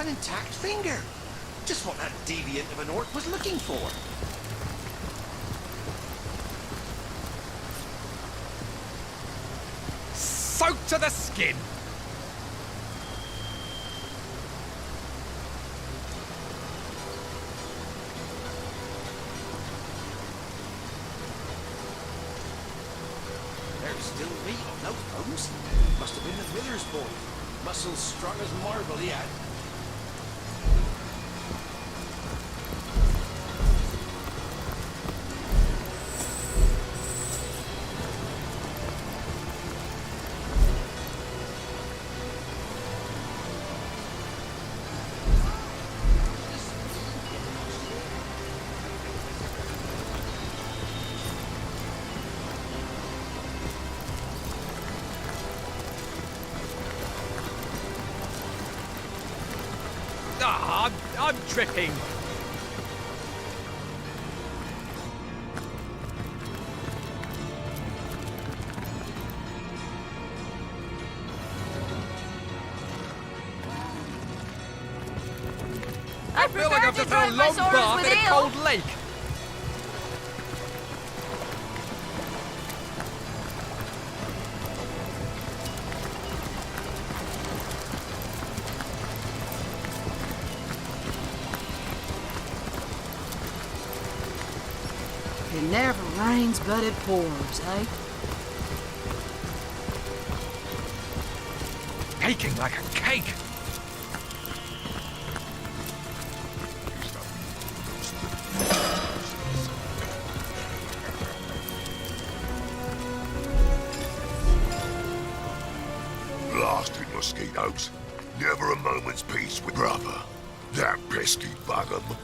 An intact finger. Just what that deviant of an orc was looking for. Soaked to the skin. There's still meat on those bones. Must have been the miller's boy. Muscles strong as marble he had. Ah, I'm tripping. I feel like I've just had a long bath in a cold lake. It never rains but it pours, eh? Baking like a cake. Blasted mosquitoes. Never a moment's peace with brother. That pesky bug 'em.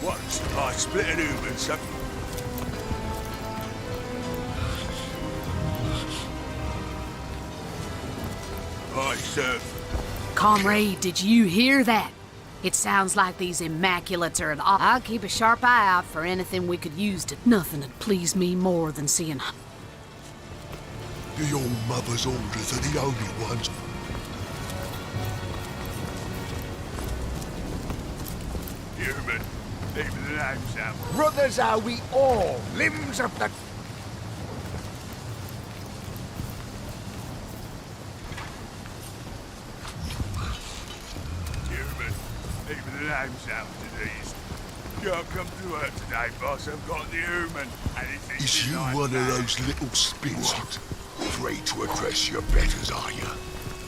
Once I split an human, so... I serve. Comrade, did you hear that? It sounds like these Immaculates are at all. I'll keep a sharp eye out for anything we could use to... Nothing would please me more than seeing... Your mother's orders are the only ones. Human. Leave the names out. Brothers are we all, limbs of the... Human. Leave the names out to these. Can't come to work today, boss. I've got the human. And it's Is you nice one of man. those little spits? Afraid to address your betters, are you?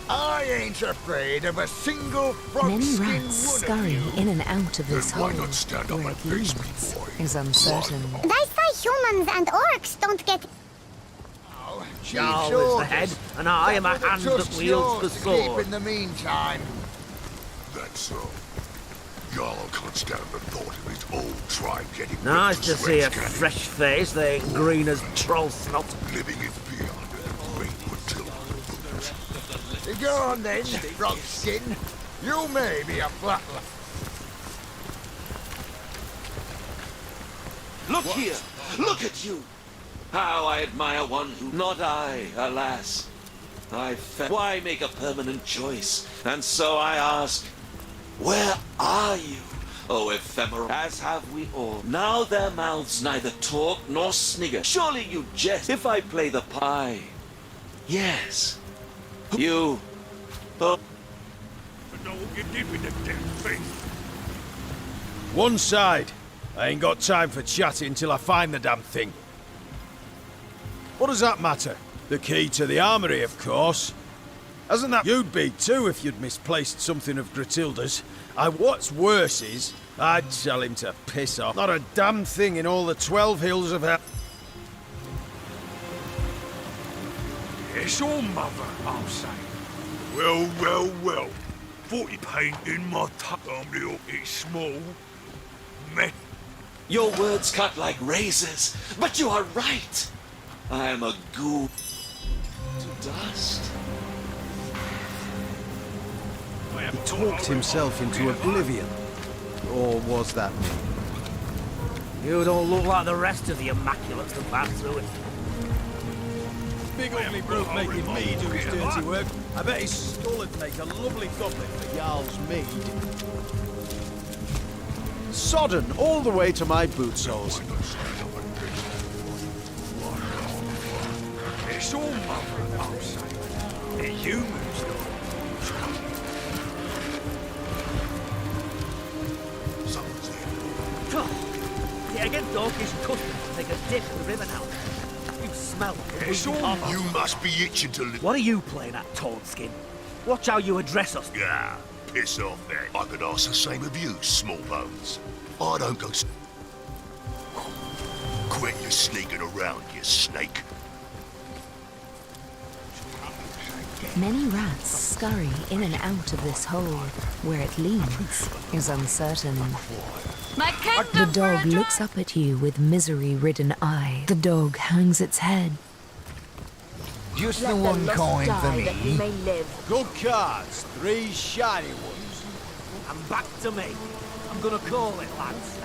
I ain't afraid of a single Many frog-skinned rats one of scurry you. in and out of this Then why hole, not stand up where and it face me, leads boy? is uncertain. One They say humans and orcs don't get... Oh, Chief's Jarl is the orders. head, and I am a That hand was that just wields the yours to keep sword. in the meantime. That's so. Jarl can't stand the thought of his old tribe getting Nice ripped to see a shreds, can he? fresh face, they ain't green as troll snot. Living in fear under the great Matilda's boots. Go on then, frog-skin. You may be a flatler. Look here! Look at you! How I admire one who... Not I, alas. Why make a permanent choice? And so I ask, where are you? Oh, ephemeral, as have we all. Now their mouths neither talk nor snigger. Surely you jest if I play the pie. Yes. You... Oh, I know what you did with the damn thing. One side. I ain't got time for chatting till I find the damn thing. What does that matter? The key to the armory, of course. Hasn't that... You'd be too if you'd misplaced something of Gratilda's. What's worse is, I'd tell him to piss off. Not a damn thing in all the 12 hills of hell. It's your mother, I'll say. Well, well, well. 40 paint in my thumbnail is small. Meh. your words cut like razors, but you are right. I am a ghoul to dust. He talked himself into oblivion. Or was that me? You don't look like the rest of the Immaculates to pass through it. big ugly brute making me do his dirty work. I bet his skull would make a lovely goblet for Jarl's mead. Sodden all the way to my boot soles. It's all mother, I'll say. The humans, though. The against doggish custom to take a dip in the river now. You smell like a It's weedy all hog. You must be itching to live. What are you playing at, Tawnskin? Watch how you address us. Yeah, piss off then. I could ask the same of you, small bones. I don't go. Quit your sneaking around, you snake. Many rats scurry in and out of this hole. Where it leads is uncertain. The dog looks up at you with misery-ridden eye. The dog hangs its head. Just the one coin for me. Good cards, 3 shiny ones. And back to me. I'm gonna call it, lads.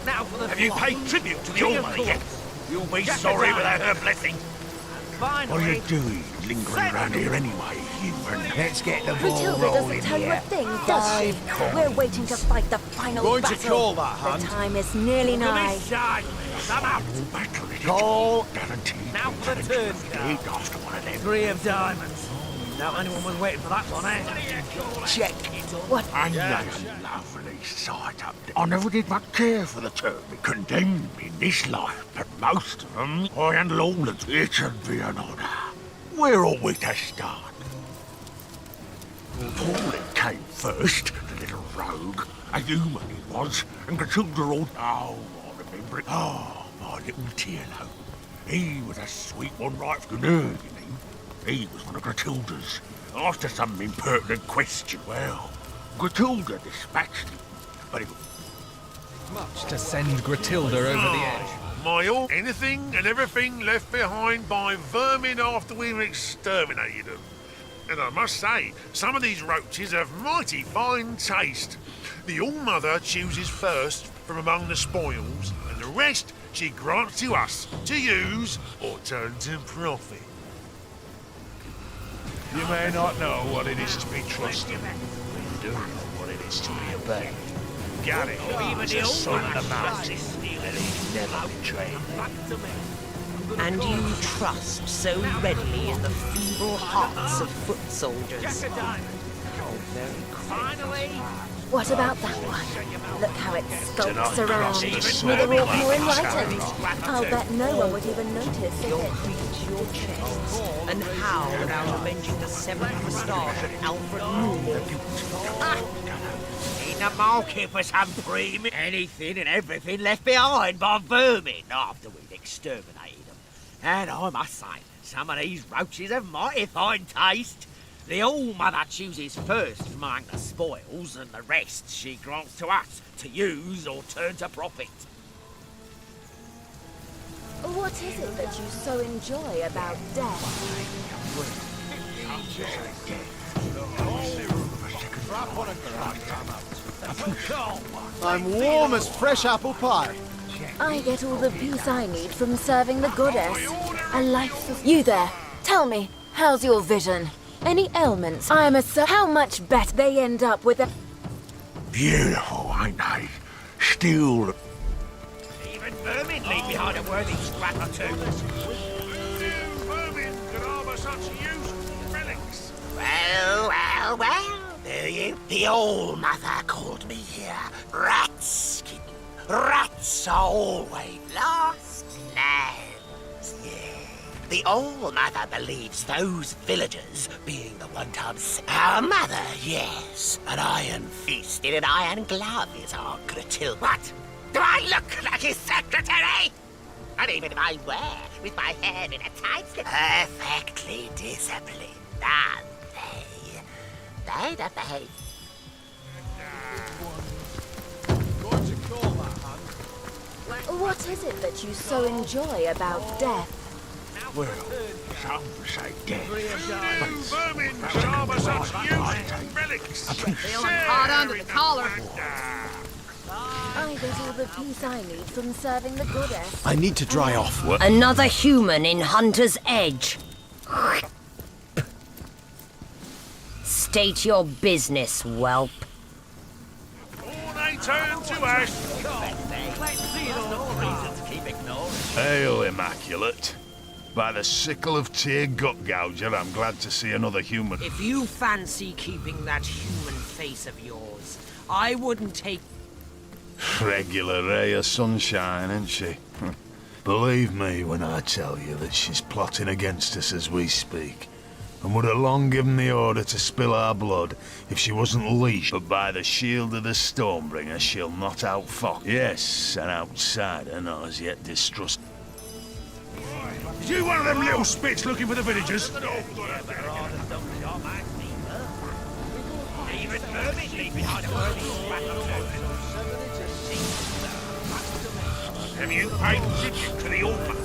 Now for the Have you flop. paid tribute to the King All of Mother yet? Clubs. You'll be Jack sorry of without Diamonds. her blessing. And What are finally, you doing, lingering around here anyway, human? Let's get the ball Matilda rolling doesn't tell you a here. thing, does she? 5 coins. We're waiting to fight the final Going to battle. call that The hand. time is nearly to nigh. this side. I'm out. Battle it. Call. Guaranteed. Now for the turn card. After one of them. 3 of diamonds. Doubt anyone was waiting for that one, eh? Check. What? And they a lovely sight up there. I never did much care for the term. Condemned in this life, but most of them, I handle all the time. It should be an honour. Where are we to start? Pauline came first, the little rogue. A human he was, and Matilda all... Oh, I remember it. Oh, my little Tierlo. He was a sweet one right from the nerve, you mean. He was one of Gratilda's. After some impertinent question, well, Gratilda dispatched him. But it was... Much to send Gratilda over the edge. My all, anything and everything left behind by vermin after we've exterminated them. And I must say, some of these roaches have mighty fine taste. The All-Mother chooses first from among the spoils, and the rest she grants to us to use or turn to profit. You may not know what it is to be trusted. You do know what it is to be obeyed. Got it. Even the The old son man of the tries mountain. to steal And it. he's never betrayed. Back to me. And you trust so readily in the feeble hearts of foot soldiers. Jack of diamonds. Finally. What about that one? Look how it skulks around. the With a sword walk more like enlightened. I'll bet no one would even notice Your it. creed, your chests, and howl about avenging the seventh moustache of Alfred Moore. In the market for some premium. Anything and everything left behind by vermin after we've exterminated them. And I must say, some of these roaches have mighty fine taste. The All-Mother chooses first from among the spoils, and the rest she grants to us to use or turn to profit. What is it that you so enjoy about death? I'm warm as fresh apple pie. I get all the peace I need from serving the goddess. A life of... You there, tell me, how's your vision? Any ailments? I'm a how much better they end up with a... Beautiful, ain't they? Still... Even vermin leave behind a worthy scrap or two. Vermin could harbour such useful relics. Well, the All-Mother called me here Ratskin. Rats are always lost lambs, yeah. The All-Mother believes those villagers being the one-time our mother, yes. An iron fist in an iron glove is our Gratil. What? Do I look like his secretary? And even if I were, with my head in a tight slip, perfectly disciplined, aren't they? They'd obey. Going to call that hand. What is it that you so enjoy about death? Well, some say death. But vermin could harbour such useful relics. Feeling hot under the collar. I get all the peace I need from serving the goddess. I need to dry off. Another human in Hunter's Edge. State your business, whelp. They turn to ash. Hail, Immaculate. By the sickle of Tyr Gutgouger, I'm glad to see another human. If you fancy keeping that human face of yours, I wouldn't take... Regular ray of sunshine, isn't she? Believe me when I tell you that she's plotting against us as we speak, and would have long given the order to spill our blood if she wasn't leashed. But by the shield of the Stormbringer, she'll not outfox. Yes, an outsider not as yet distrust. Is you one of them little spits looking for the villagers? Have you paid tribute to the orphan?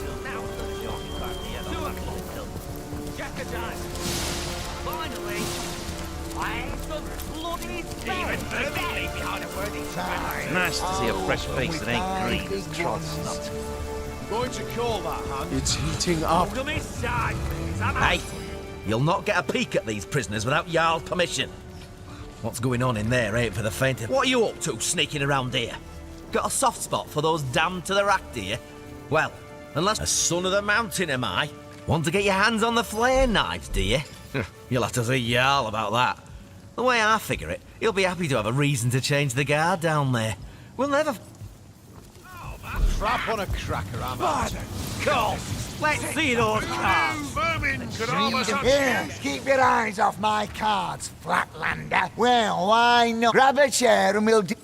Finally, where's the bloody Nice to see a fresh face that ain't green as trod snot. Going to call that, hand? It's heating up. Hey, you'll not get a peek at these prisoners without Jarl's permission. What's going on in there ain't for the faint. What are you up to, sneaking around here? Got a soft spot for those damned to the rack, do you? Well, unless a son of the mountain am I. Want to get your hands on the flare knives, do you? You'll have to see Jarl about that. The way I figure it, he'll be happy to have a reason to change the guard down there. We'll never... Trap on a cracker, am I? Cool. Let's see those cards. Vermin could harbour such... Here, keep your eyes off my cards, Flatlander. Well, why not? Grab a chair and we'll do...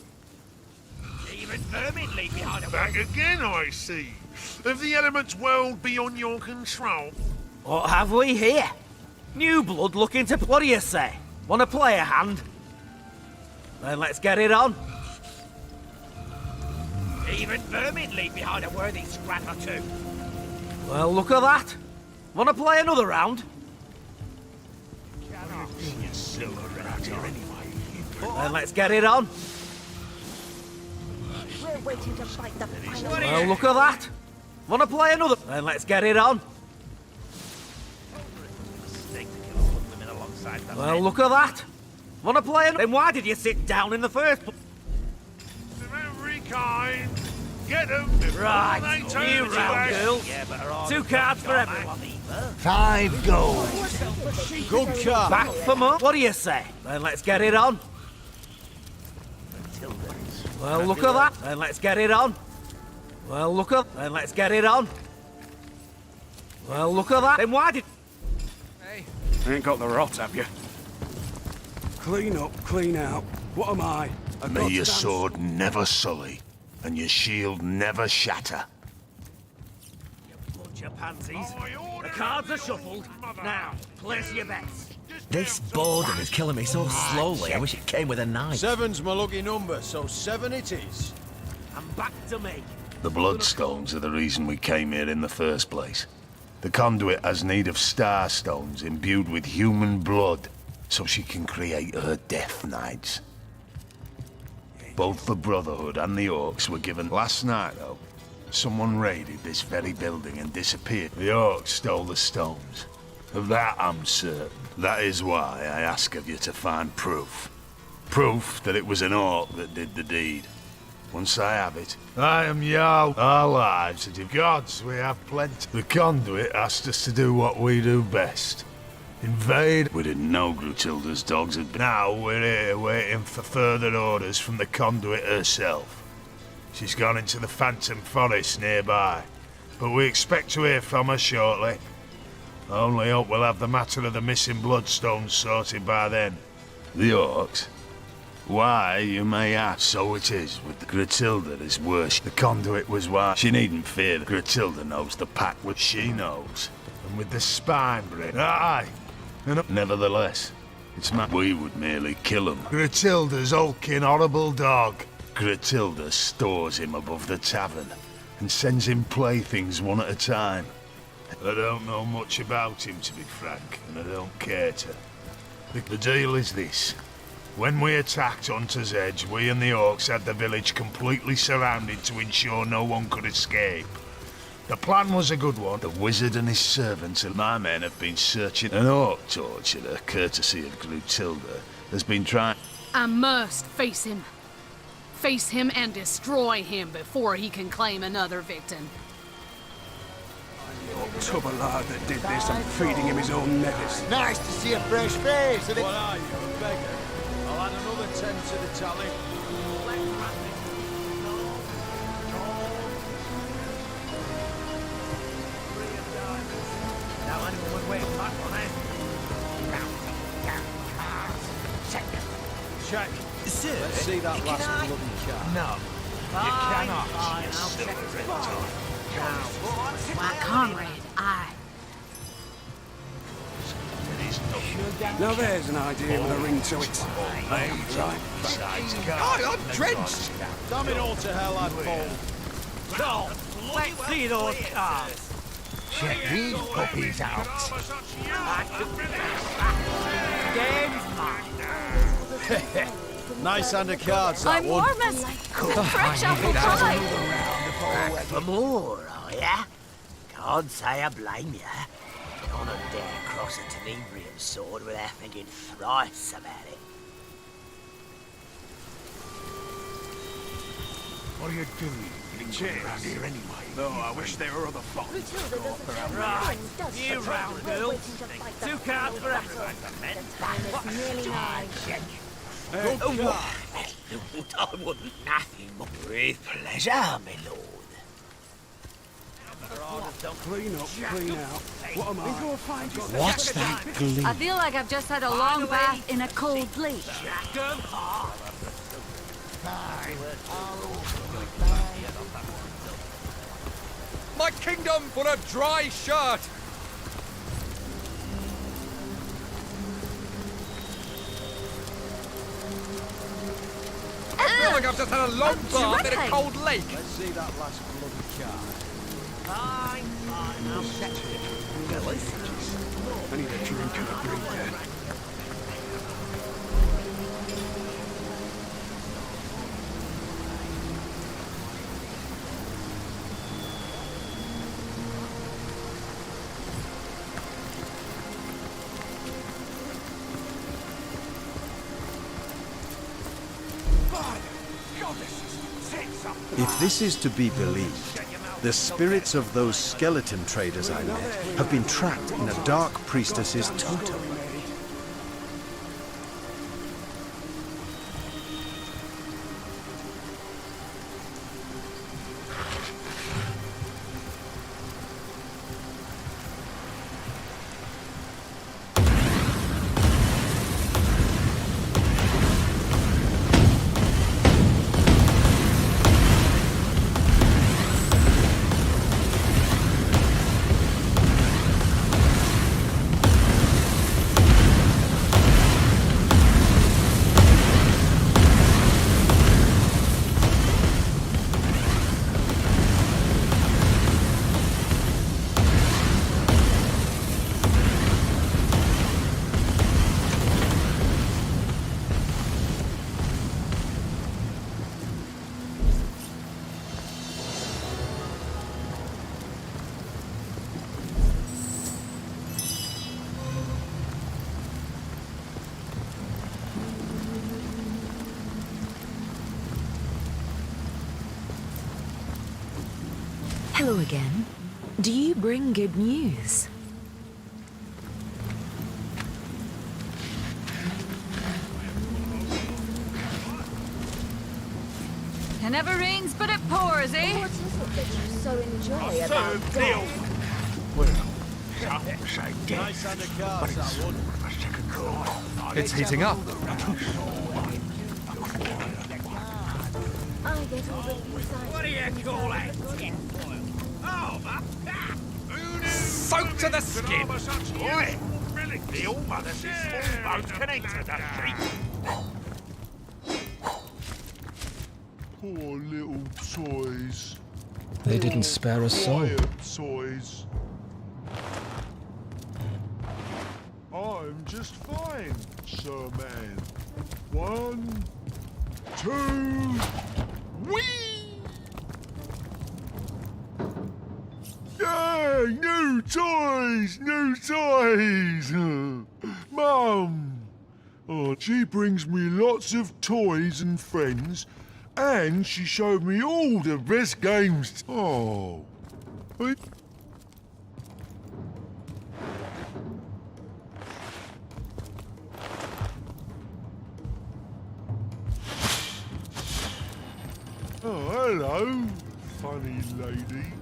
Even vermin leave behind a... Back again, I see. Have the elements world beyond your control? What have we here? New blood looking to... What do you say? Want to play a hand? Then let's get it on. Even vermin leave behind a worthy scrap or two. Well, look at that. Want to play another round? Then let's get it on. We're waiting to fight the final. Well, look at that. Want to play another? Then let's get it on. Well, look at that. Want to play another? Then why did you sit down in the first place? Of every kind. Get them. Right, They turn new to round, ash. girls. 2 cards for everyone. 5 gold. Good card. Back for more. What do you say? Then let's get it on. Well, look at that. Then let's get it on. Well, look at... Then let's get it on. Well, look at that. Then why did... Ain't got the rot, have you? Clean up, clean out. What am I? May your sword never sully, and your shield never shatter. Bunch of pansies. The cards are shuffled. Now, place your bets. This boredom is killing me so slowly, I wish it came with a knife. 7's my lucky number, so 7 it is. And back to me. The Bloodstones are the reason we came here in the first place. The conduit has need of star stones imbued with human blood, so she can create her Death Knights. Both the Brotherhood and the Orcs were given last night, though. Someone raided this very building and disappeared. The Orcs stole the stones. Of that I'm certain. That is why I ask of you to find proof. Proof that it was an Orc that did the deed. Once I have it, I am Jarl. Our lives are to gods, we have plenty. The conduit asked us to do what we do best. Invade. We didn't know Grutilda's dogs had been. Now we're here waiting for further orders from the conduit herself. She's gone into the Phantom Forest nearby, but we expect to hear from her shortly. I only hope we'll have the matter of the missing bloodstones sorted by then. The Orcs? Why, you may ask. So it is with the Grutilda is worse. The conduit was why. She needn't fear. Grutilda knows the pack which she knows. And with the spine break. Aye. Nevertheless, it's we would merely kill him. Grutilda's hulking horrible dog. Grutilda stores him above the tavern and sends him playthings one at a time. I don't know much about him, to be frank, and I don't care to. The deal is this. When we attacked Hunter's Edge, we and the Orcs had the village completely surrounded to ensure no one could escape. The plan was a good one. The wizard and his servants and my men have been searching. An orc torturer, courtesy of Glutilda, has been trying... I must face him. Face him and destroy him before he can claim another victim. The old tubber lad that did this, I'm feeding him his own netters. Nice to see a fresh face. What are you, a beggar? I'll add another 10 to the tally. Now anyone would wait on that one, eh? Check. Sir, Let's see that last can bloody car. No, you cannot. I'll check it. My comrade, Now there's an idea with a ring to it. I'm drenched! Damn it all to hell, I'd fall. No, let's see those cars. Check these puppies out. Game's mine. Nice hand of cards, that I'm one. warm as fresh apple pie. Back for more, are ya? Can't say I blame ya. None of dare cross a Tenebrian sword without thinking thrice about it. What are you doing? Getting around here anyway. No, I wish there were other foxes. Right, you round girls. 2 cards for everyone. I wouldn't nothing but with pleasure, my lord. Clean up, clean out. What am I? What's that gleam? I feel like I've just had a long bath in a cold lake. My kingdom for a dry shirt! I feel like I've just had a long bath in a cold lake. Let's see that last bloody car. Fine, I'll check it. I need a drink and a breather. If this is to be believed, the spirits of those skeleton traders I met have been trapped in a dark priestess's totem. Hello again. Do you bring good news? It never rains, but it pours, eh? What is it that you so enjoy about Some say death, Nice hand of cards, but it's that one. a second thought. It's heating up. I get all the What do you call it? Tinfoil. Oh, Soaked to the skin. Boy, the All-Mother's small boat can enter the sheep. Poor little toys. They didn't spare a soul. Quiet toys. I'm just fine, sir man. 1, 2, whee! New toys! New toys! Mum! Oh, she brings me lots of toys and friends, and she showed me all the best games. Oh. Oh, hello, funny lady.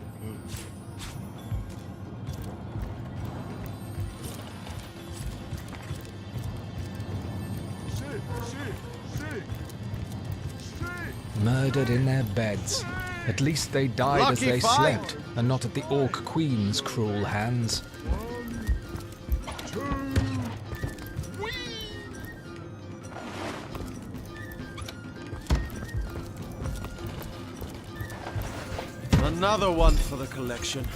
Murdered in their beds. At least they died as they slept, and not at the Orc Queen's cruel hands. Another one for the collection.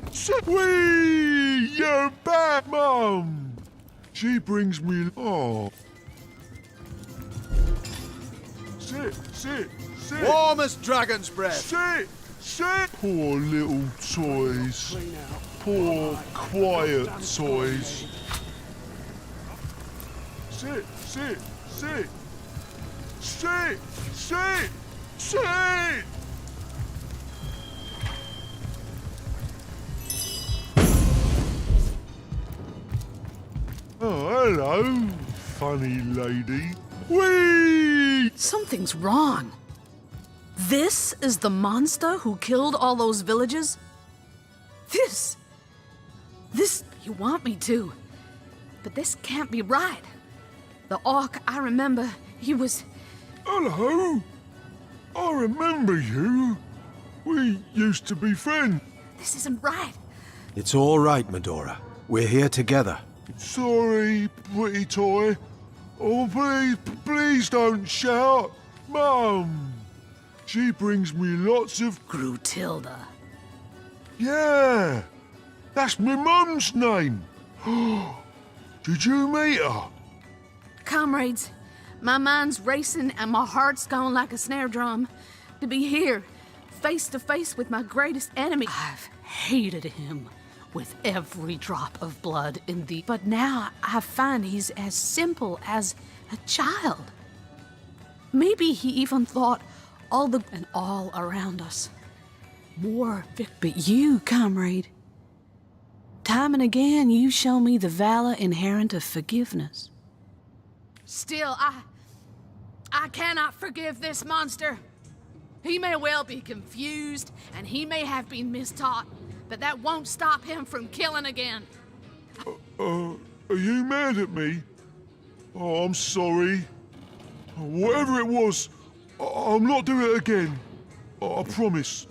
Sit! Wee! You're back, Mum! She brings me... Oh. Sit! Warm as dragon's breath. Sit! Poor little toys. Poor, quiet toys. Sit! Oh, hello, funny lady. Whee! Something's wrong. This is the monster who killed all those villagers? This, you want me to. But this can't be right. The orc, I remember, he was... Hello. I remember you. We used to be friends. This isn't right. It's all right, Medora. We're here together. Sorry, pretty toy. Oh, please don't shout. Mum, she brings me lots of... Grutilda. Yeah, that's my mum's name. Did you meet her? Comrades, my mind's racing and my heart's going like a snare drum. To be here, face to face with my greatest enemy. I've hated him with every drop of blood in thee. But now I find he's as simple as a child. Maybe he even thought all around us. More but you, comrade. Time and again, you show me the valor inherent of forgiveness. Still, I cannot forgive this monster. He may well be confused, and he may have been mistaught, but that won't stop him from killing again. Are you mad at me? Oh, I'm sorry. Whatever it was, I'll not do it again. I promise.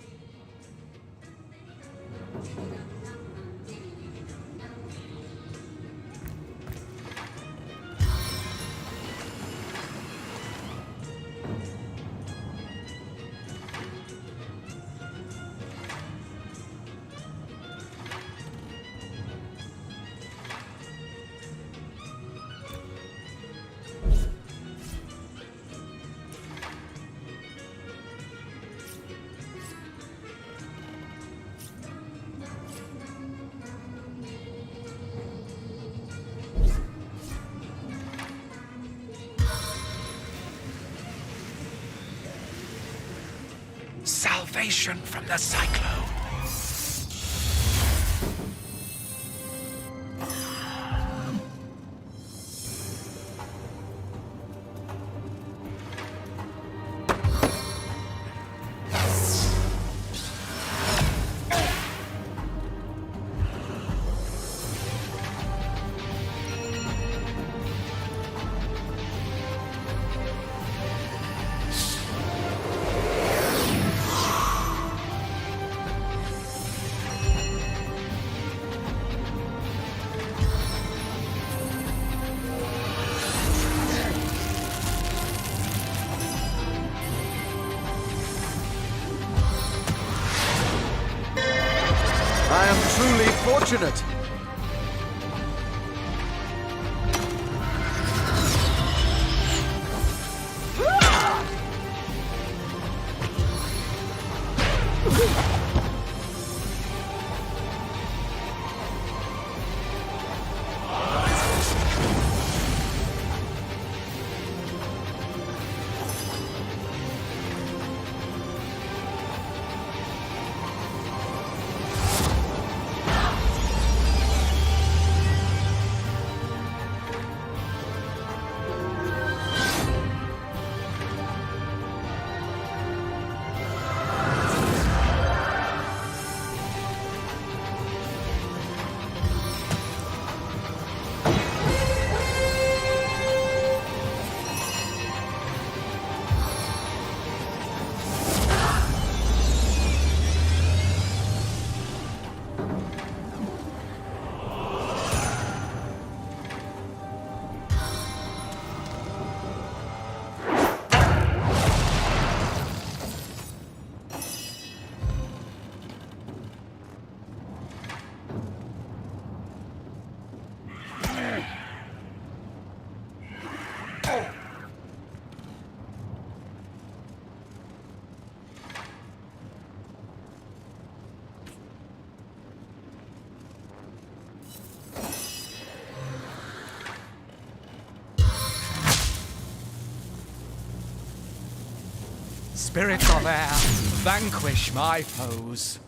Salvation from the cyclone. unfortunate. Spirits of air, vanquish my foes.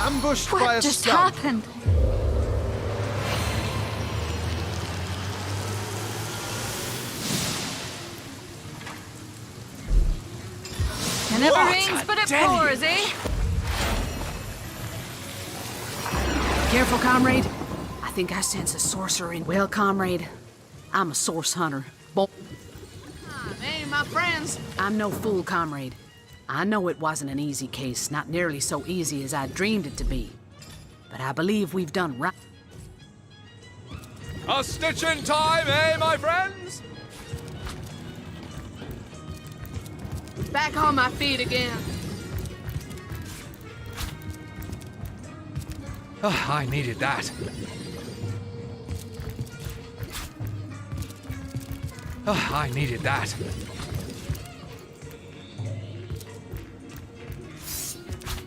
Ambushed by What a just scum. happened? It never What rains a but it denny. pours, eh? Careful, comrade. I think I sense a sorcerer in. Well, comrade, I'm a source hunter. Hey, my friends. I'm no fool, comrade. I know it wasn't an easy case, not nearly so easy as I dreamed it to be. But I believe we've done right. A stitch in time, eh, my friends? Back on my feet again. Oh, I needed that. Oh, I needed that.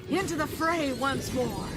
Into the fray once more.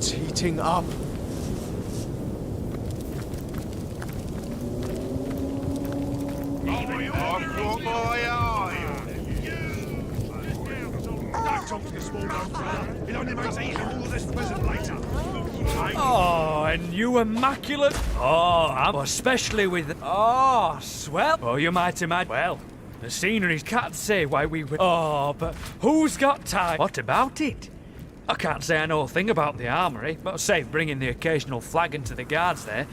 It's heating up. I've got my eye on you. Don't talk to the small young fella. It only makes eating all this pleasant later. Oh, and you immaculate. Oh, I'm especially with. Oh, swell. Oh, you might imagine. Well, the scenery can't say why we would. Oh, but who's got time? What about it? I can't say I know a thing about the armory, but save bringing the occasional flagon to the guards there.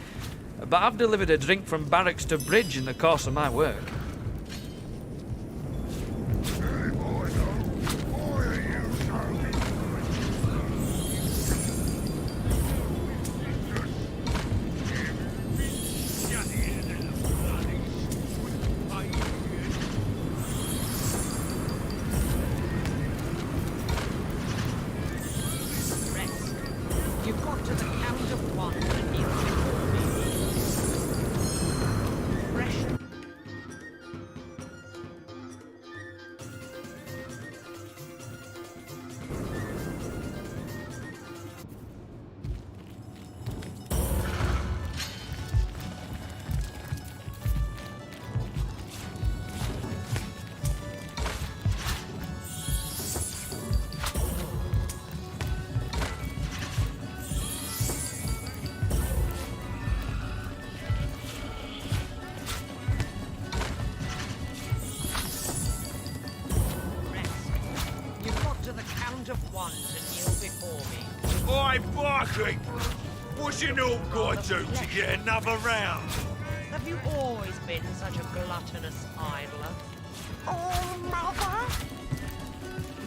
But I've delivered a drink from barracks to bridge in the course of my work. You've got to the count of one and kneel before me. Fresh. You've got to the count of one to kneel before me. Oi, barkeep! What's you all got to do to get another round? Have you always been such a gluttonous idler? Oh, Mother!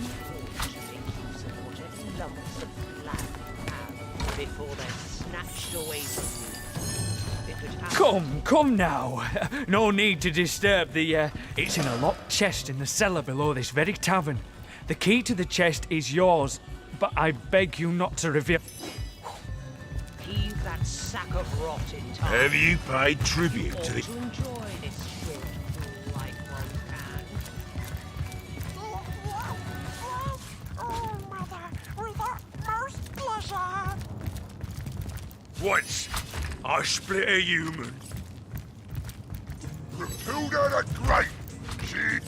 You ought to make use of whatever lumps of flesh you have before they're snatched away from you. It could happen. Come now. No need to disturb the, It's in a locked chest in the cellar below this very tavern. The key to the chest is yours, but I beg you not to reveal... Heave that sack of rot in time. Have you paid tribute to the... To enjoy this short fool like one can. Oh, Mother, with utmost pleasure. Once, I split a human. Matilda the Great, she...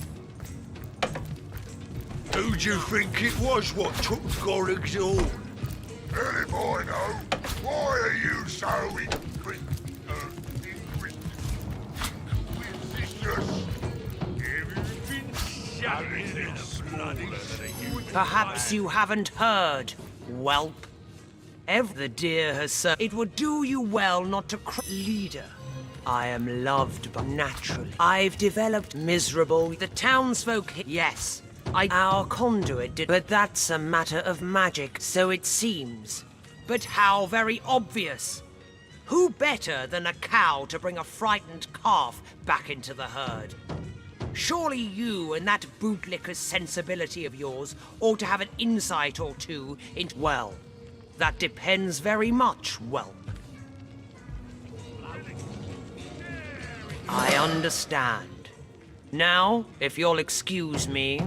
Who do you think it was what took Gorig's horn? Hell if I know. Why are you so inquisitive? Perhaps you haven't heard, whelp. The deer has said it would do you well not to leader. I am loved but naturally. I've developed miserable. The townsfolk, yes. Our conduit did, but that's a matter of magic, so it seems. But how very obvious. Who better than a cow to bring a frightened calf back into the herd? Surely you and that bootlicker's sensibility of yours ought to have an insight or two into... Well, that depends very much, whelp. I understand. Now, if you'll excuse me...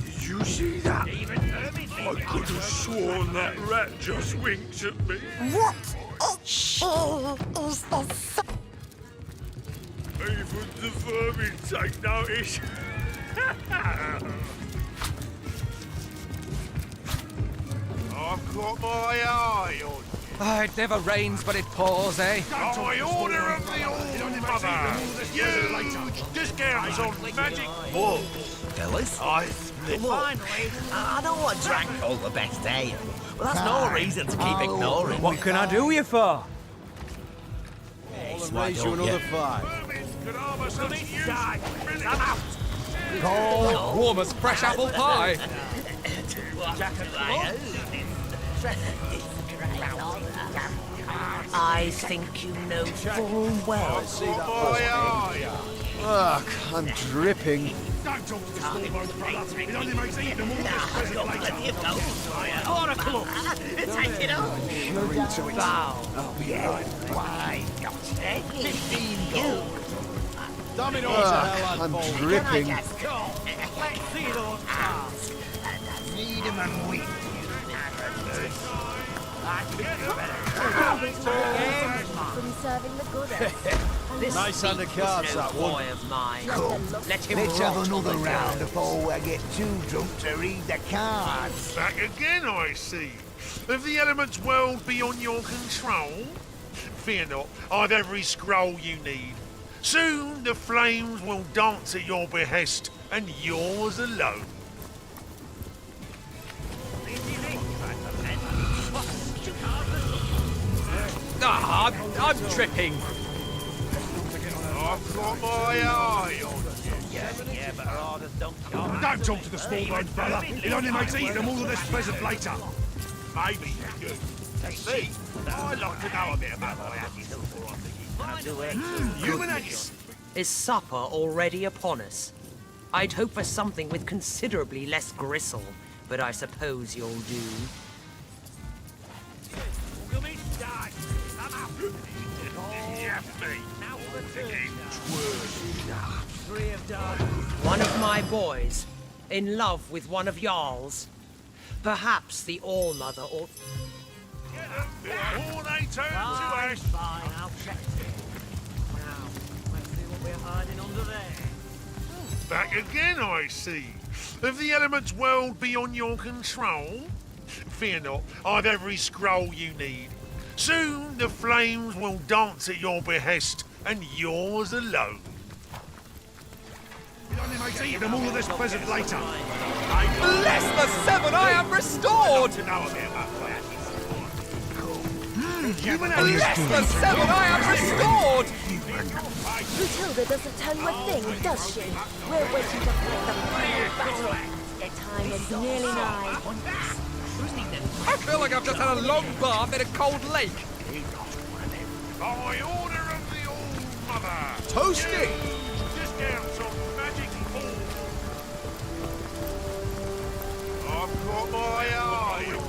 Did you see that? I could have sworn that rat just winked at me. What is this? Even the vermin take notice. I've got my eye on you. Ah, it never rains, but it pours, eh? By order of the All-Mother, huge discounts on magic books. Fellas? I Finally, I know I drank all the best ale, but that's no reason to keep ignoring. What can I do you for? I'll raise you another 5. I'm out. Oh, warm as fresh apple pie. I think you know full well. Ugh, I'm dripping. Don't talk to the small boat, brother. It only makes eating them all this pleasant later. 4 o'clock. Take it on. Bow. Why not? 15 gold. Damn it all to hell, I'm lad, dripping. Let's see those cars. Need 'em and weep. From serving the goddess. Nice hand of cards, that one. Of mine. Come, Let him let's rot have another on the round gallows. before we get too drunk to read the cards. Back again, I see. If the element's world beyond your control, fear not, I've every scroll you need. Soon the flames will dance at your behest, and yours alone. Ah, I'm tripping. I've got my eye on Yeah, but our orders don't count. Don't talk to the small bones, brother. It only makes eating them all the less pleasant later. Maybe you do. See, I like to know a bit about my happy before I'm thinking. Human haggis. Is supper already upon us? I'd hope for something with considerably less gristle, but I suppose you'll do. One of my boys, in love with one of y'all's. Perhaps the All-Mother ought... Before they turn to ash. Fine, I'll check it. Now, let's see what we're hiding under there. Back again, I see. If the element's world beyond your control, fear not, I've every scroll you need. Soon the flames will dance at your behest, and yours alone. It only makes eating them all the less pleasant later. Bless the seven, I am restored! Human Bless the seven, I am restored! Matilda doesn't tell you a thing, does she? We're waiting to fight the final battle. The time is nearly nigh. I feel like I've just had a long bath in a cold lake. By order of the All-Mother. Toasty! Just down some magic ball. I've got my eye on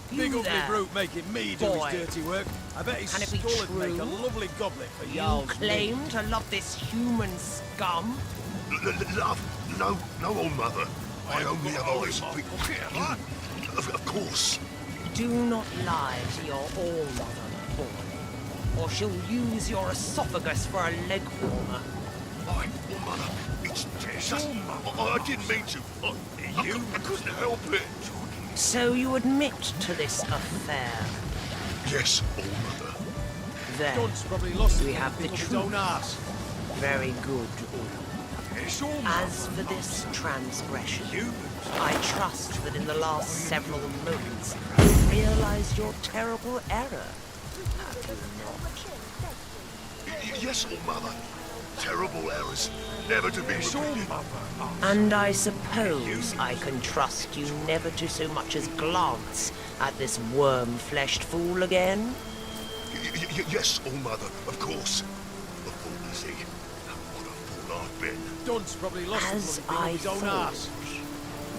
Big You ugly there, brute making me do boy. his dirty work. I bet his Can it be skull would make a true? lovely goblet for You y'all's claim to love this human scum? Love? No, old mother. I only have eyes for you. Of course. Do not lie to your All-Mother, boy, or she'll use your esophagus for a leg warmer. My mother, it's just... I didn't mean to. I couldn't help it. So you admit to this affair? Yes, old mother. There, Dunce probably lost we it have the with his truth. own arse. Very good, All. As for this transgression, I trust that in the last several moments you realized your terrible error. Have you not? Yes, old mother. Terrible errors. Never to be repeated. And I suppose I can trust you never to so much as glance at this worm-fleshed fool again? Yes, old mother, of course. The fool is he. What a fool I've been. Dunce probably lost As the bloody I thing with his own thought. arse.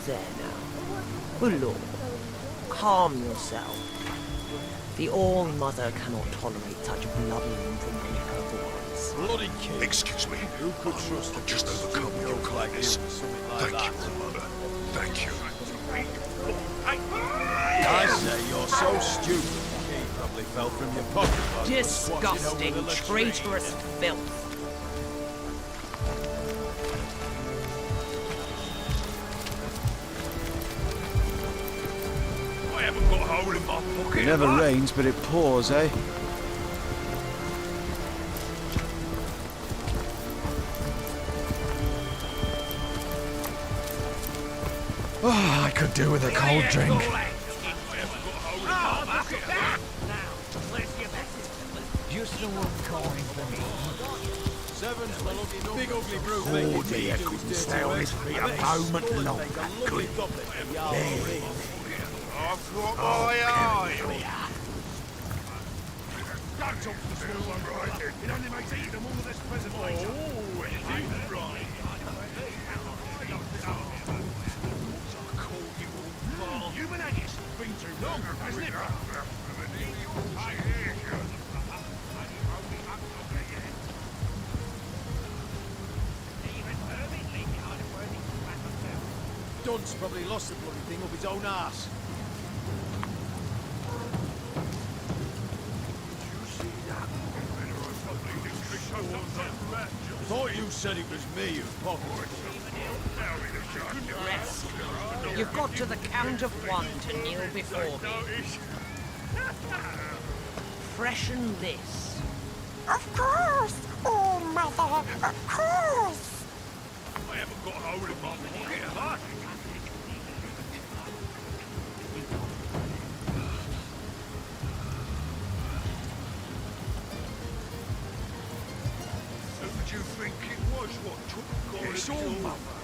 There now. Good Lord. Calm yourself. The All-Mother cannot tolerate such blubbering from any of her boys. Bloody kid. Excuse me. Who could trust I've just overcome your kindness. Thank you, old mother. Thank you. I say you're so stupid. He probably fell from your pocket. while you were swatting Disgusting, over the traitorous filth. I haven't got a hole in my pocket. It never rains, but it pours, eh? Oh, I could do with a cold drink. Just the one calling for me. Seven's the lucky big ugly brute Oh, making me dear, do his couldn't dirty stay on work. his feet I a bet his moment skull would longer, make a lovely could. goblet for y'all's ring. I've got my eye on Don't talk to the small one, brother. It only makes eating them all the less pleasant later. Oh, is it right? Human haggis. Been too long, hasn't it? Dunce probably lost the bloody thing up his own arse. Thought you said it was me who pocketed it. Rest. You've got to the count of 1 to kneel before me. Freshen this. Of course! Oh, Mother, of course! I haven't got a hole in my pocket, have I? Who do you think it was what took all It's of all your... Mother.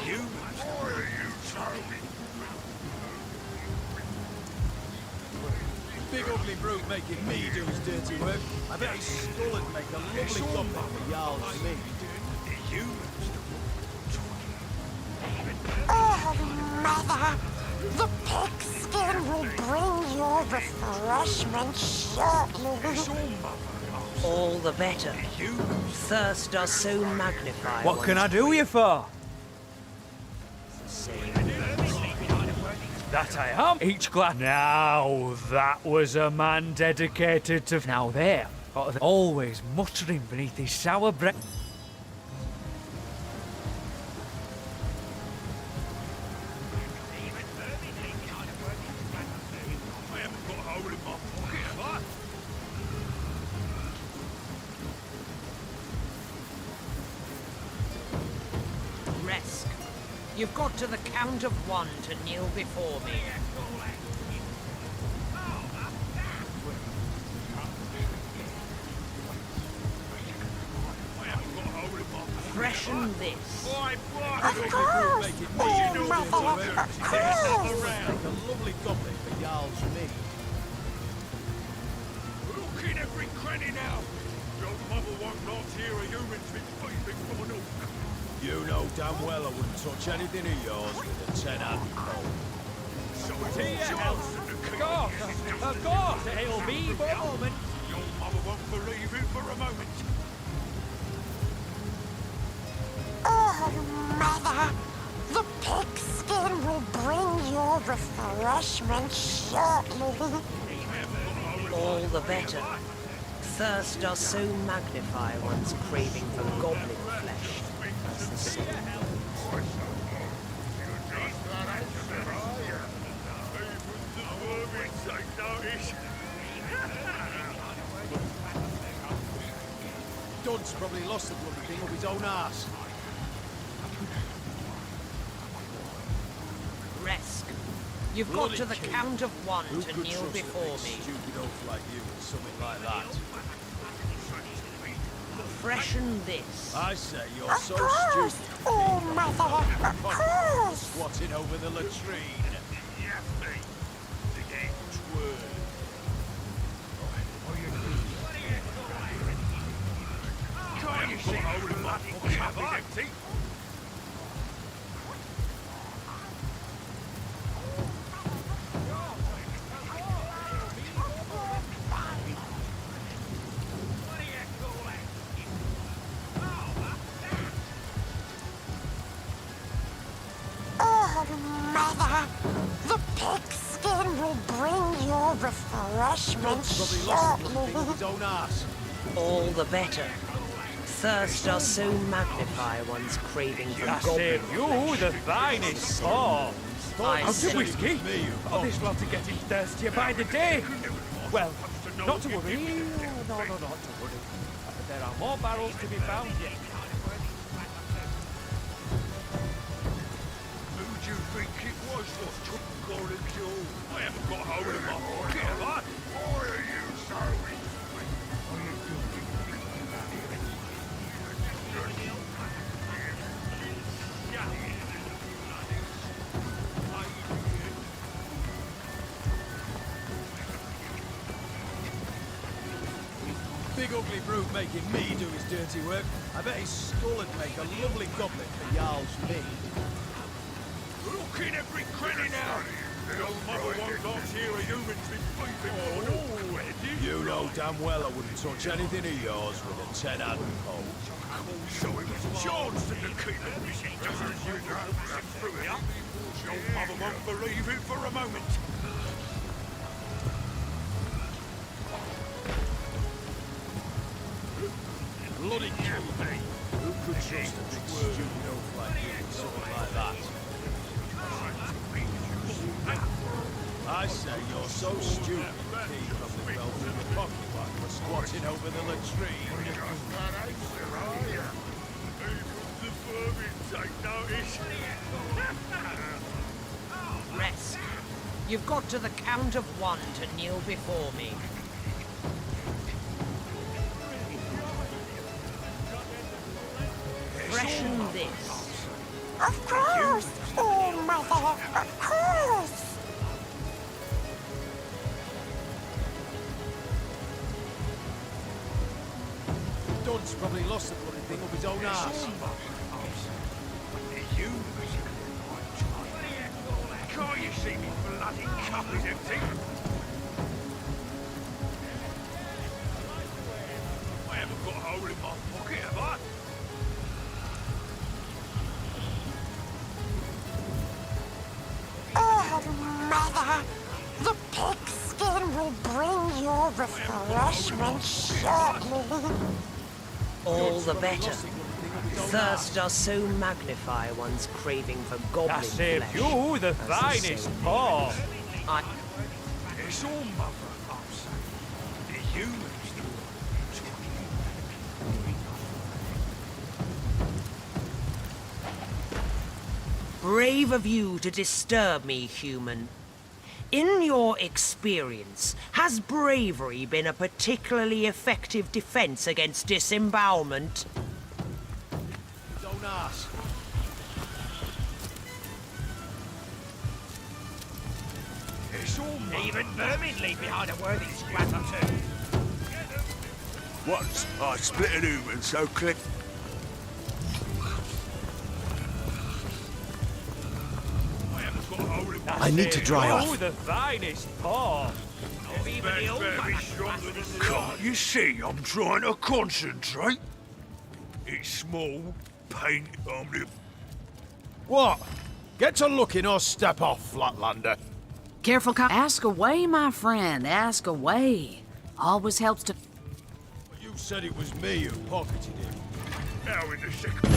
Humans. Why are you so... Big ugly brute making me do his dirty work. I bet his skull would make a lovely goblet for Jarl's meat. Oh, Mother, the pigskin will bring your refreshment shortly. All the better. Thirst does so magnify. What can I do you for? That I am. Each glass. Now that was a man dedicated to. Now there, always muttering beneath his sour breath. I haven't got a hole in my pocket, have I? Rest. You've got to the count of 1 to kneel before me. Freshen this. Of course! Oh, Mother, of course! Make a lovely goblet for Jarl's meat. Look in every cranny now. Your mother won't not hear a human's been sleeping from an orc. You know damn well I wouldn't touch anything of yours with a 10-handed pole. So it's yours. Of course, it'll be for a moment. Your mother won't believe it for a moment. Oh, Mother, the pigskin will bring your refreshment shortly. All the better. Thirst does so magnify one's craving for goblin flesh. As the saying goes. Dunce probably lost the bloody thing up his own arse. Rest. You've got to the count of 1 Who to could kneel trust a before big me. stupid oaf like you with something like that? Freshen this. I say you're Of so course! stupid. Oh, Mother, of course! Squatting over the latrine. Can't you see a hole in my pocket, have I? Oh, Mother, the pigskin will bring your refreshment Probably lost the bloody thing up shortly. his own arse. All the better. Thirst does so magnify one's craving for I goblin save you the finest. Oh, I out say- of whiskey. Oh, this lot are getting thirstier by the day. Well, not to worry. No, not to worry. There are more barrels to be found yet. Who do you think it was what took all of you? I haven't got a hole in my pocket, have I? Why are you so... Big ugly brute making me do his dirty work. I bet his skull would make a lovely goblet for Jarl's meat. Look in every cranny now. You know damn well I wouldn't touch anything of yours with a 10-hand pole. So it was Johnston to keep it. Doesn't you know through it? Your mother won't believe it for a moment. Bloody kill me. Who could trust a big stupid oaf like you with something like that? I say you're so stupid the key probably fell through your pocket while you were squatting over the latrine. The vermin take notice. Rest. You've got to the count of 1 to kneel before me. Freshen this. Of course! Oh, Mother, of course! Dunce probably lost the bloody thing up his own arse. Can't you see me bloody cup is empty? I haven't got a hole in my pocket, have I? Oh, Mother, the pigskin will bring your refreshment shortly. All the better. Thirst does so magnify one's craving for goblin I saved flesh. you the finest paw. It's all Mother upset. The humans Brave of you to disturb me, human. In your experience, has bravery been a particularly effective defense against disembowelment? Don't ask. It's all Even vermin leave behind a worthy scrap or two. Once I split an human so click. I need to dry Oh, off. the finest paw. Can't you see I'm trying to concentrate? It's small, paint on the... What? Get to looking or step off, Flatlander. Careful, ask away, my friend. Ask away. Always helps to. You said it was me who pocketed him. Now in the second.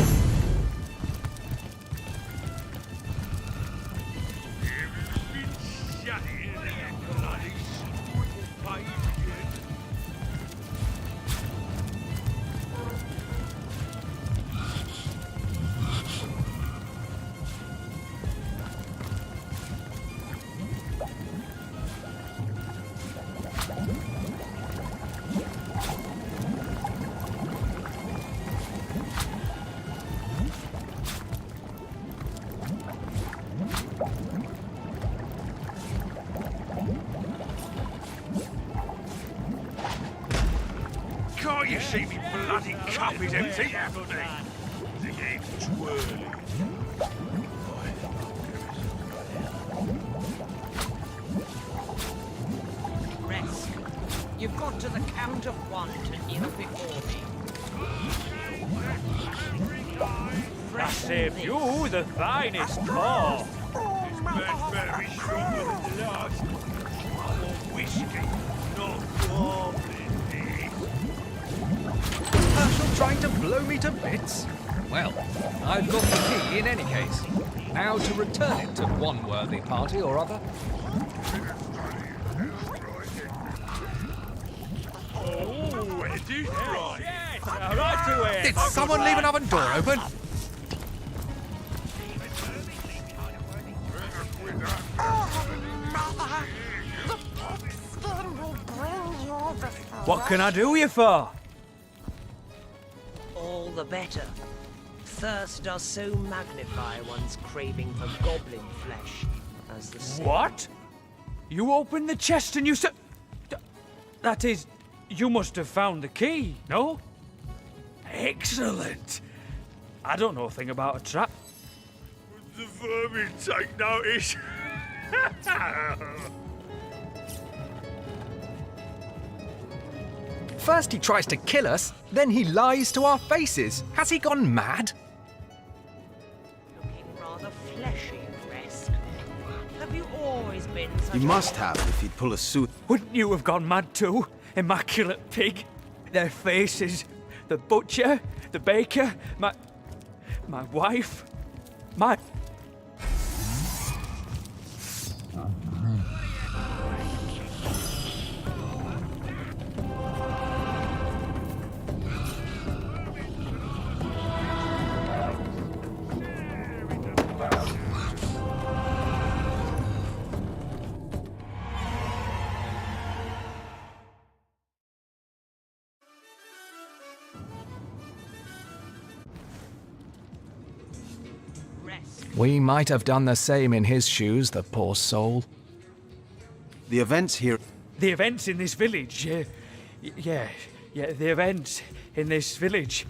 Can't you see me bloody cup is empty? The eggs twirling. Rest. You've got to the count of 1 to kneel before me. I saved you the finest paw. This man's better be stronger than the last. I want whiskey, not goblin. Herschel trying to blow me to bits? Well, I've got the key in any case. Now to return it to one worthy party or other. Oh, it is right. Yes, right away. Did someone leave an oven door open? What can I do you for? All the better. Thirst does so magnify one's craving for goblin flesh as the sea. What? You opened the chest and you said... That is, you must have found the key, no? Excellent. I don't know a thing about a trap. The vermin take notice. First he tries to kill us, then he lies to our faces. Has he gone mad? Looking rather fleshy, Resk. Have you always been such He must have if he'd pull a suit. Wouldn't you have gone mad too, immaculate pig? Their faces, the butcher, the baker, my wife, my... We might have done the same in his shoes, the poor soul. The events here... The events in this village, yeah, the events in this village.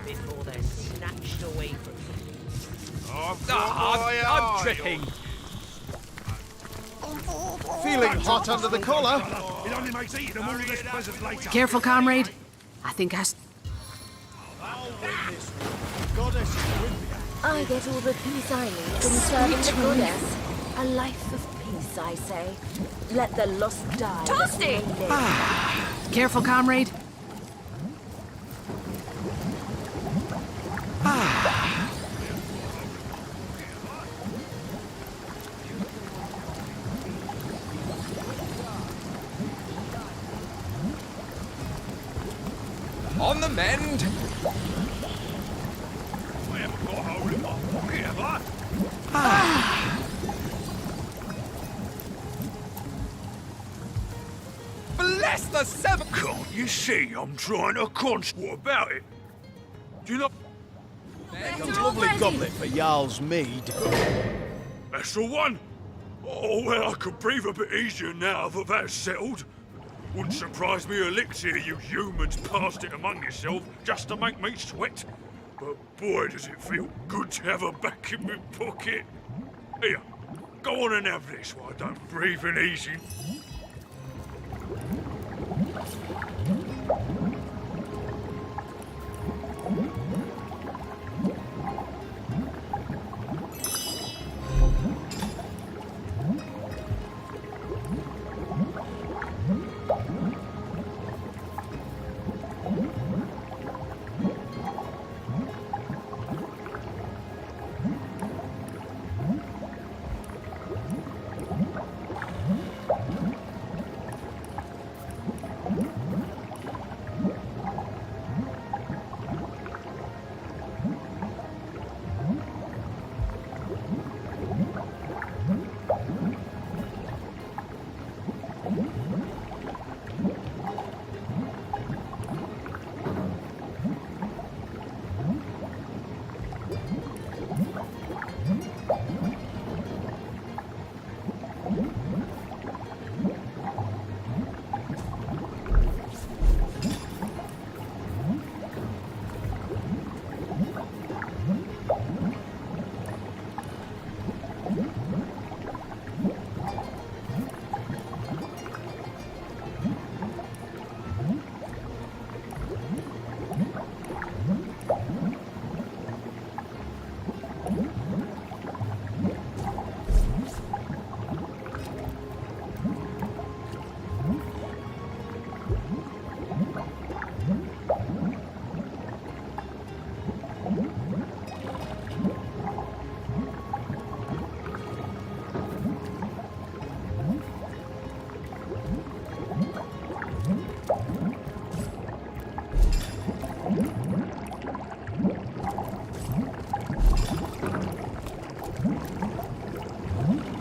before they're snatched away from you. I'm tripping. Feeling hot under the collar? It only makes eating them all less pleasant later. Careful, comrade. I think I get all the peace I need from serving the goddess. A life of peace, I say. Let the lost die. Toasty! Careful, comrade. On the mend! I haven't got a hole in my pocket, have I? Bless the seven! Can't you see I'm trying to What about it? Do you not... A lovely goblet for Jarl's mead. That's the one? Oh, well, I could breathe a bit easier now that that's settled. Wouldn't surprise me a elixir you humans passed it among yourself just to make me sweat. But boy, does it feel good to have her back in my pocket. Here, go on and have this while I don't breathe in easy.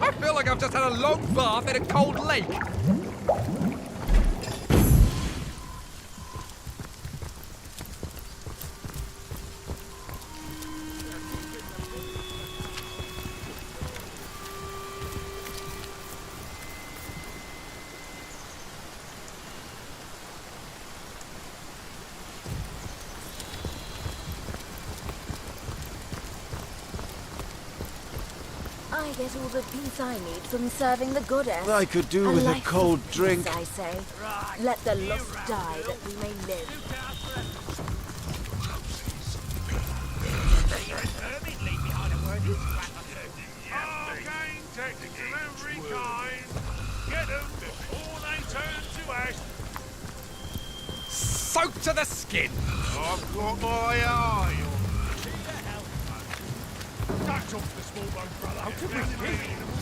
I feel like I've just had a long bath in a cold lake. I get all the peace I need from serving the goddess. I could do with a life cold of peace, drink. I say. Let the lost die that we may live. Arcane techniques of every kind. Get them before they turn to ash. Soaked to the skin. I've got my eye on. Touch off the small boat, brother. Out of whiskey?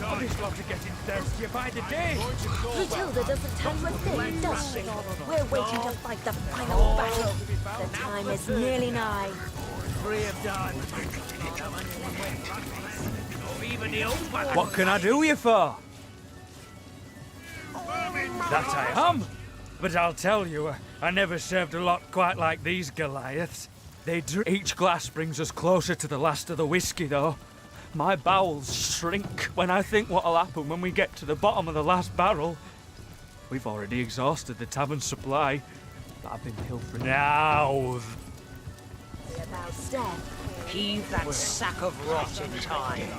Oh, this lot are getting thirstier by the day. Matilda doesn't tell you a thing, does she? We're waiting to fight the final battle. The time is nearly nigh. Free of done. Or even the old one. What can I do you for? That I am. But I'll tell you, I never served a lot quite like these Goliaths. Each glass brings us closer to the last of the whiskey, though. My bowels shrink when I think what'll happen when we get to the bottom of the last barrel. We've already exhausted the tavern supply, but I've been pilfering. Now. Heave that sack of rot in time.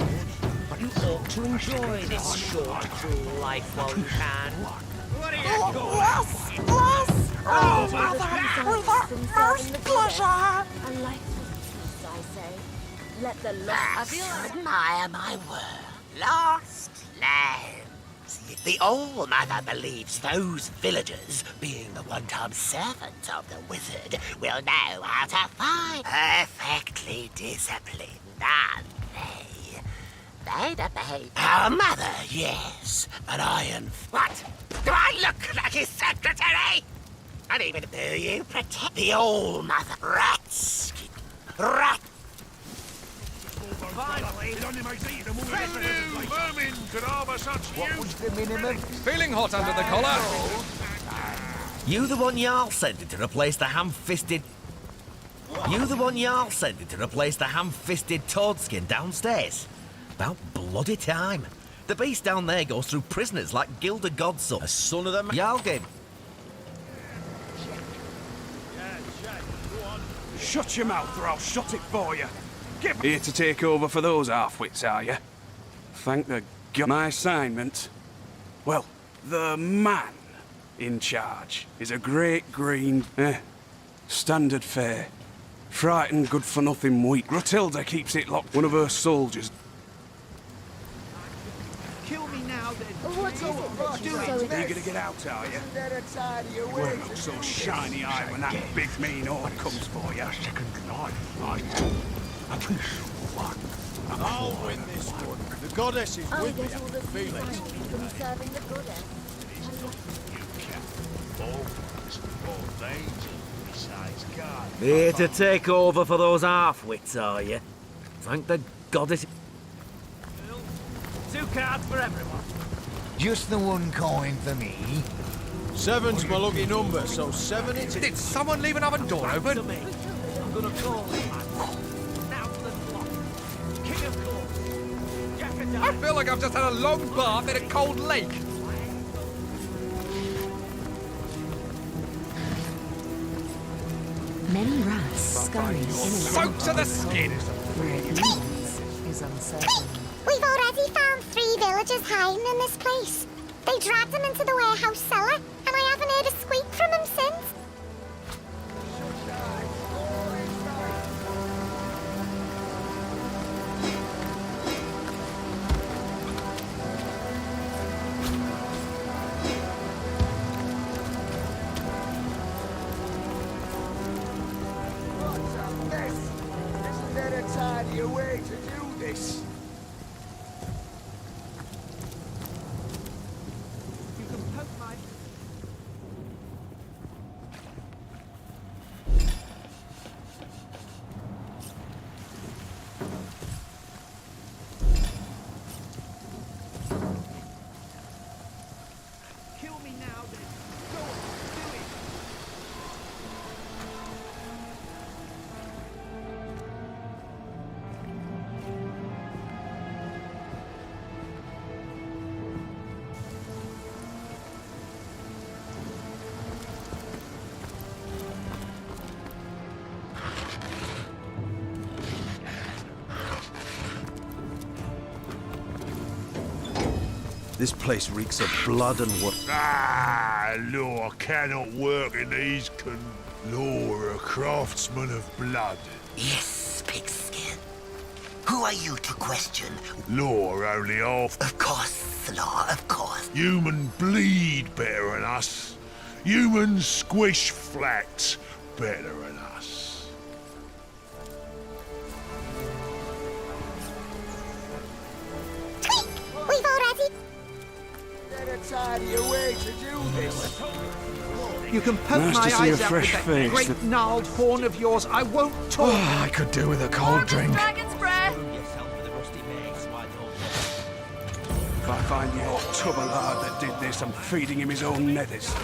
But you ought to enjoy this short, cruel life while you can. What are you doing? Yes! Oh, mother, with utmost pleasure! A life of peace, I say. Let the lost... Admire my word. Lost lands. The All-Mother believes those villagers, being the one-time servants of the wizard, will know how to fight. Perfectly disciplined, aren't they? They'd obey our mother, yes, but what? Do I look like his secretary? And even do you protect the All-Mother? Rats! Rat! Finally, vermin could harbour such What was the minimum? Feeling hot under the collar? You the one Jarl sent in to replace the ham-fisted... You the one Jarl sent in to replace the ham-fisted toadskin downstairs? About bloody time. The beast down there goes through prisoners like Gilda Godson, a son of the Jarl gave. Shut your mouth or I'll shut it for you. Here to take over for those half-wits, are you? Thank the God. My assignment? Well, the man in charge is a great green... standard fare. Frightened, good-for-nothing weak. Grottilda keeps it locked. One of her soldiers. Kill me now, then. What is it that you're so Eager to get out, are you? Well, look so shiny-eyed when that big mean horde comes for you. second life, a peaceful one. I'll win this one. The goddess is I with me. get all the Feel peace I it. need from serving the goddess. Here to take over for those half-wits, are you? Thank the goddess... 2 cards for everyone. Just the one coin for me. 7's my lucky number, so 7 it is. Did someone leave an oven door open? I'm gonna call him. Now to the clock. King of course. I feel like I've just had a long bath in a cold lake. Many rats scurry in and Soaked to the skin. where it leads is uncertain. We've already found 3 villagers hiding in this place. They dragged them into the warehouse cellar, and I haven't heard a squeak from them since. What's a mess? Isn't there a tidier way to do this? You can poke my... Kill me now, then. Go on, do it. This place reeks of blood and what? Ah, law cannot work in these Law are a craftsman of blood. Yes, pigskin. Who are you to question? Law are only half. Of course, Law, of course. Human bleed better than us. Humans squish flax better than us. We've already... Get a tidier way to do this. You can poke Nice my to see a eyes out with fresh that face great that- gnarled horn of yours. I won't talk. Oh, I could do with a cold drink. Dragon's breath! If I find the old tub of lard that did this, I'm feeding him his own nethers.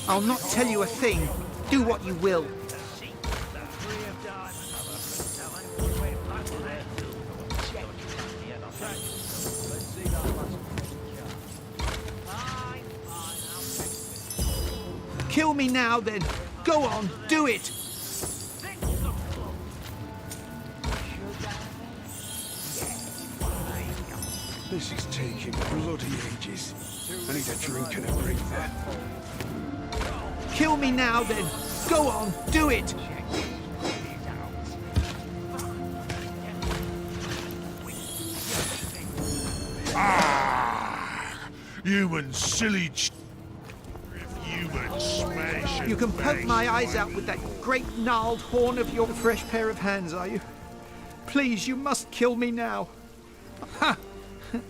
I'll not tell you a thing. Do what you will. Kill me now, then. Go on, do it. This is taking bloody ages. I need a drink and a breather. Kill me now, then. Go on, do it. Human silly Human smash and You can poke bang. my eyes out with that great gnarled horn of your fresh pair of hands, are you? Please, you must kill me now. Ha!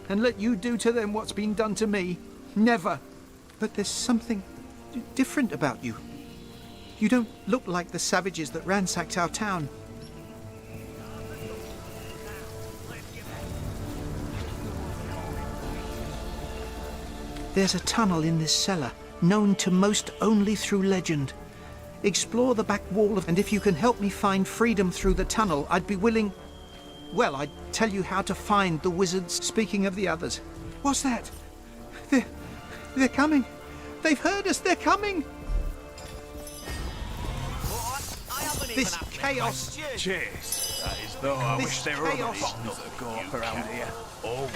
And let you do to them what's been done to me. Never. But there's something different about you. You don't look like the savages that ransacked our town. There's a tunnel in this cellar, known to most only through legend. Explore the back wall, and if you can help me find freedom through the tunnel, I'd be willing... Well, I'd tell you how to find the wizards. Speaking of the others. What's that? They're coming. They've heard us. They're coming. This chaos... Cheers. That is though I This wish there were chaos- others not to go up around here. Oh,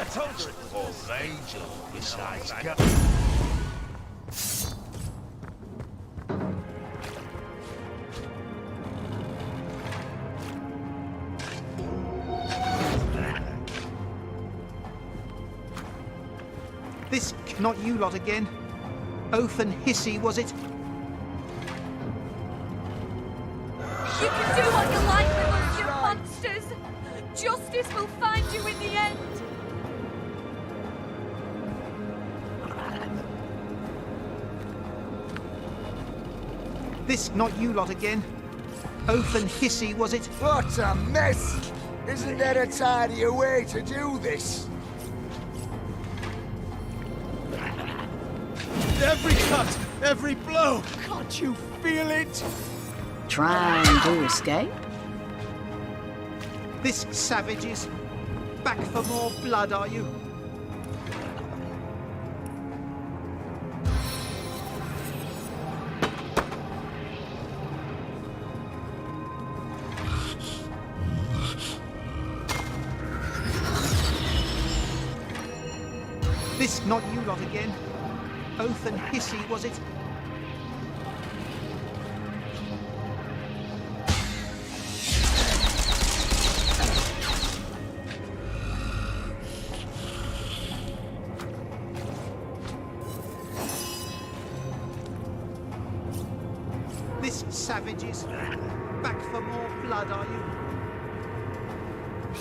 or Rangel besides This... Not you lot again. Oath and hissy, was it? You can do what you like with us, you monsters! Justice will find you in the end! This... Not you lot again. Oath and hissy, was it? What a mess! Isn't there a tidier way to do this? Every cut, every blow. Can't you feel it? Trying to escape? This savages. Back for more blood, are you? This... Not you lot again. Oath and hissy, was it? This savages. Back for more blood, are you?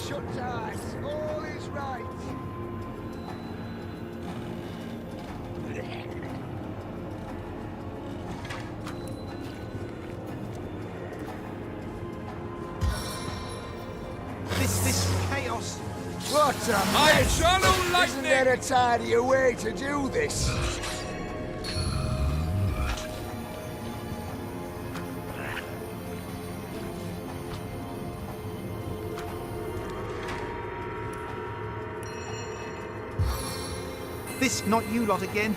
Shut eyes. All is right. This chaos. What a I mess! channel Isn't there a tidier way to do this? This... Not you lot again.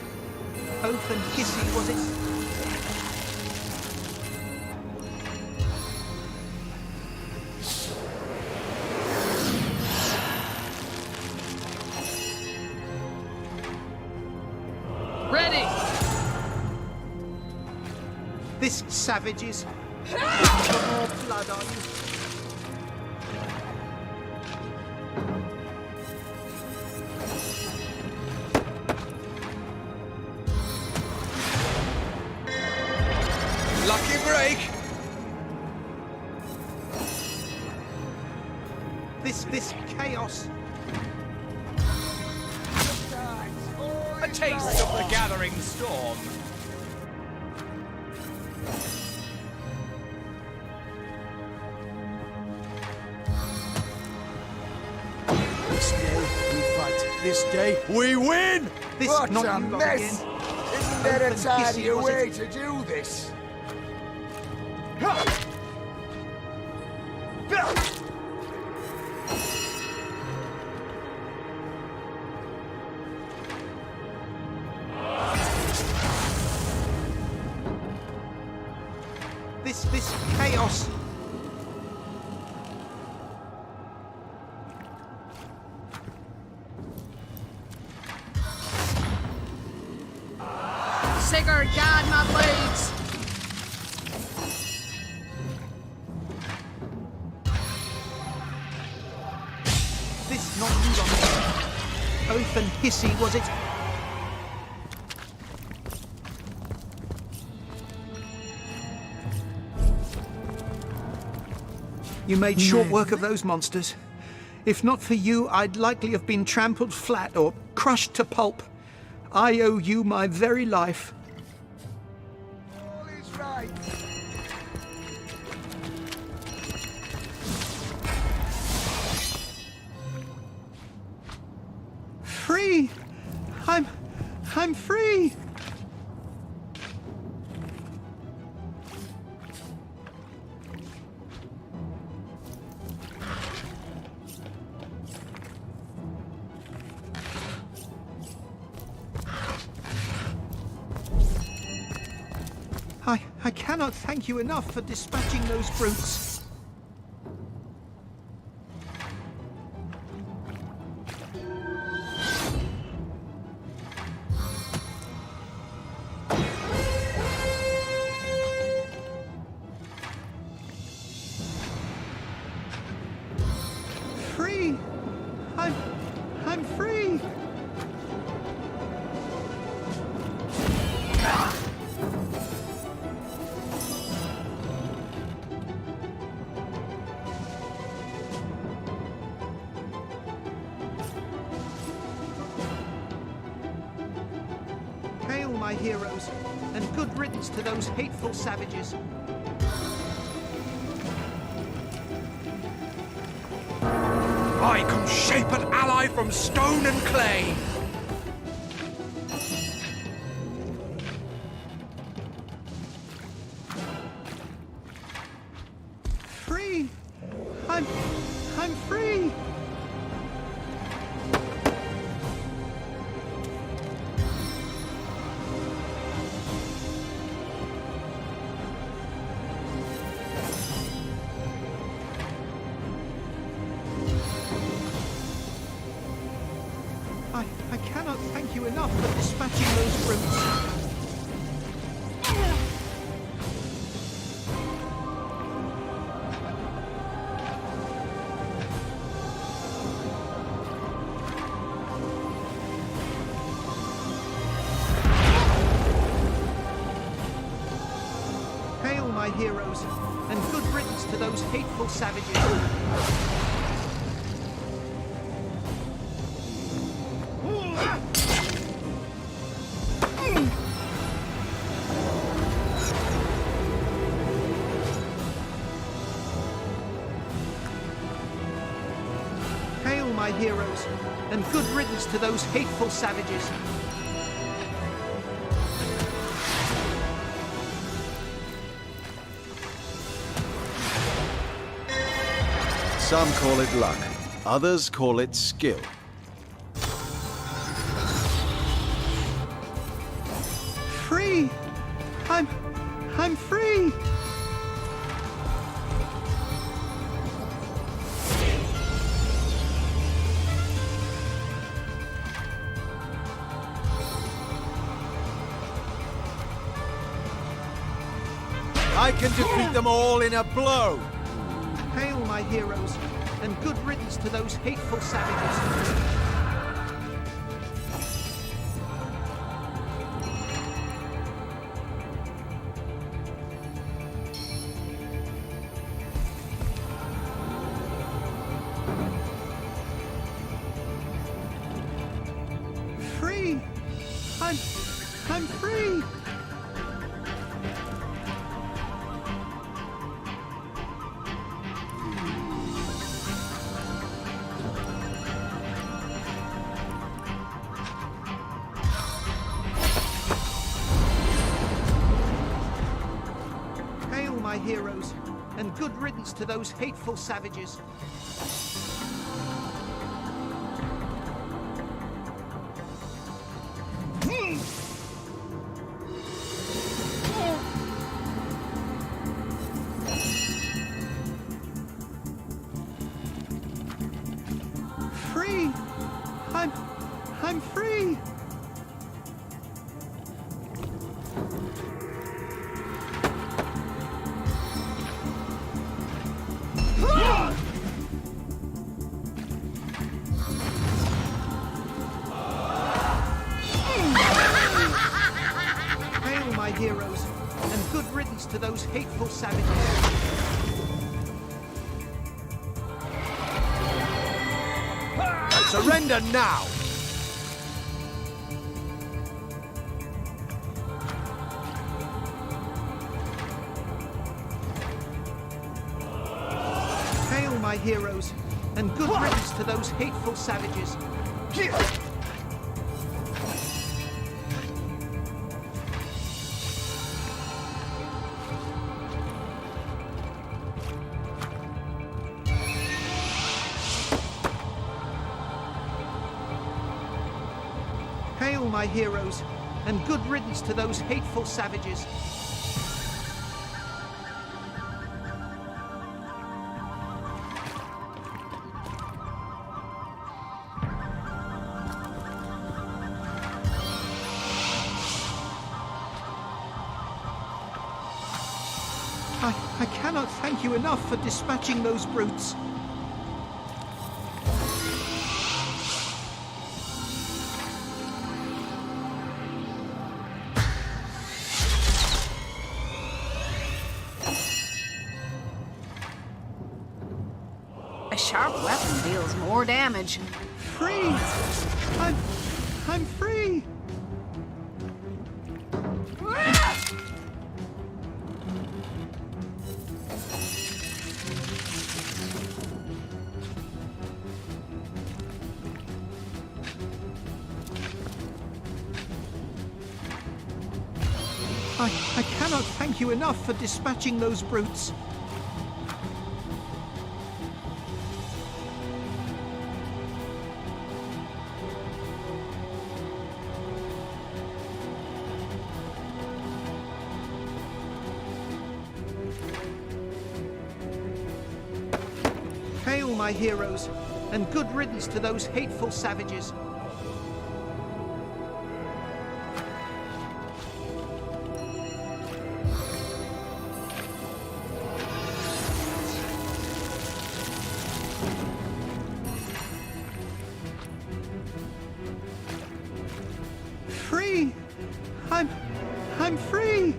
Oath and hissy, was it? Ready! This savage is... For more blood, are you? Lucky break! This chaos... A taste of the gathering storm. This day we fight. This day we win! This What not a you lot mess! again. Isn't there a Open tidier hissy, was way it? to do this? This chaos... Sigurd, guide my blades! This not you lot. Open hissy, was it? You made short work of those monsters. If not for you, I'd likely have been trampled flat or crushed to pulp. I owe you my very life. All is right. Free! I'm free! I cannot thank you enough for dispatching those brutes. Free! I'm free! Hail, my heroes, and good riddance to those hateful savages. I can shape an ally from stone and clay. Free! I'm free! I cannot thank you enough for dispatching those brutes. Hail, my heroes, and good riddance to those hateful savages. Hail, my heroes, and good riddance to those hateful savages. Some call it luck, others call it skill. Free! I'm free! I can defeat them all in a blow. Hail, my heroes, and good riddance to those hateful savages. Free! I'm free! Hail, my heroes, and good riddance to those hateful savages. Free! I'm free! Hail, my heroes, and good riddance to those hateful savages. Surrender now! Hail, my heroes, and good riddance to those hateful savages. Hail, my heroes, and good riddance to those hateful savages. I cannot thank you enough for dispatching those brutes. A sharp weapon deals more damage. Free! I'm free! I cannot thank you enough for dispatching those brutes. Hail, my heroes, and good riddance to those hateful savages. Free! I'm free!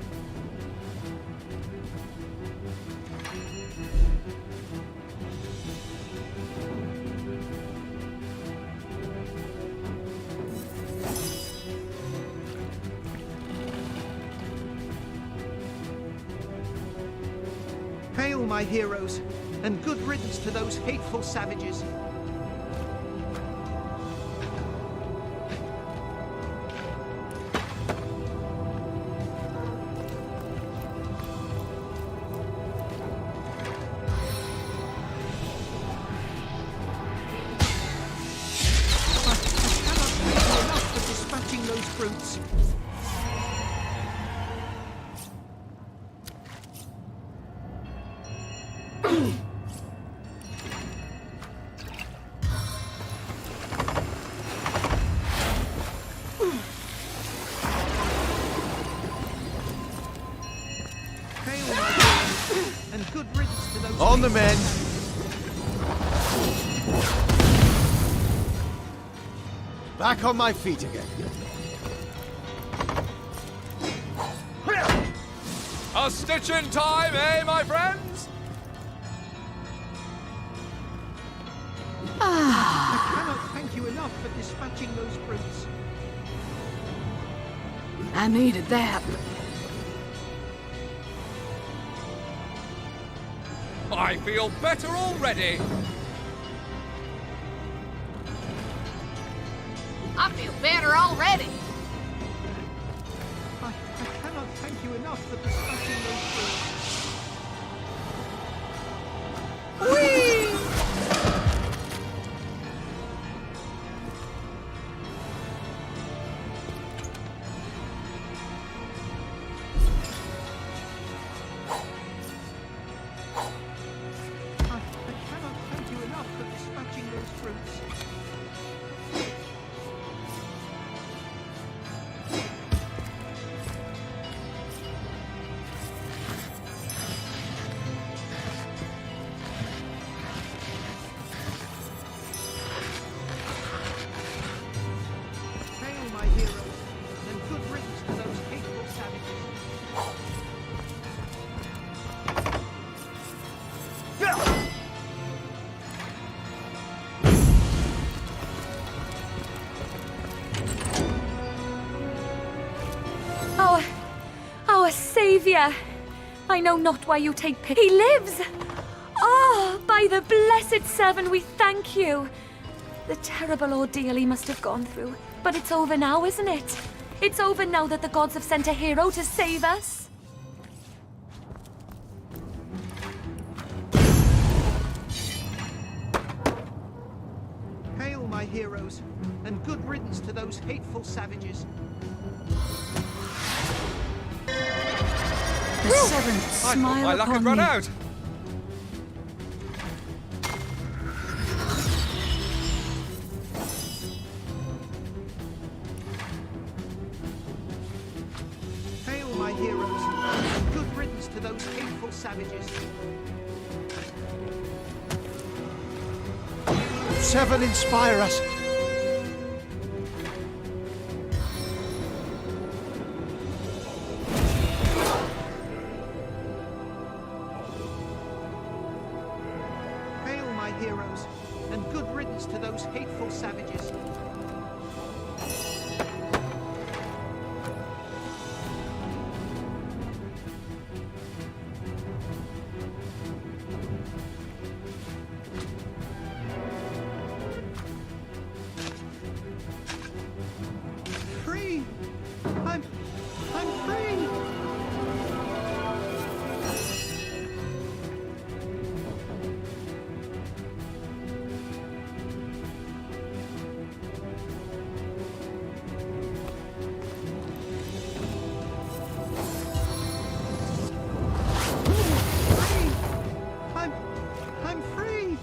Hail, my heroes, and good riddance to those hateful savages. Those brutes. Hail, On the men. Back on my feet again. A stitch in time, eh, my friends? I cannot thank you enough for dispatching those brutes. I needed that. I feel better already. I feel better already. I cannot thank you enough for dispatching those brutes. Whee! I cannot thank you enough for dispatching those brutes. Hail, my heroes, and good riddance to those hateful savages. Our Saviour! I know not why you take pity. He lives! Oh, by the blessed servant, we thank you! The terrible ordeal he must have gone through. But it's over now, isn't it? It's over now that the gods have sent a hero to save us. Hail, my heroes, and good riddance to those hateful savages. The seventh smile My luck had upon run me. out. Hail, my heroes, and good riddance to those hateful savages. 7 inspire us. Hail, my heroes, and good riddance to those hateful savages. Free! I'm free! I'm free!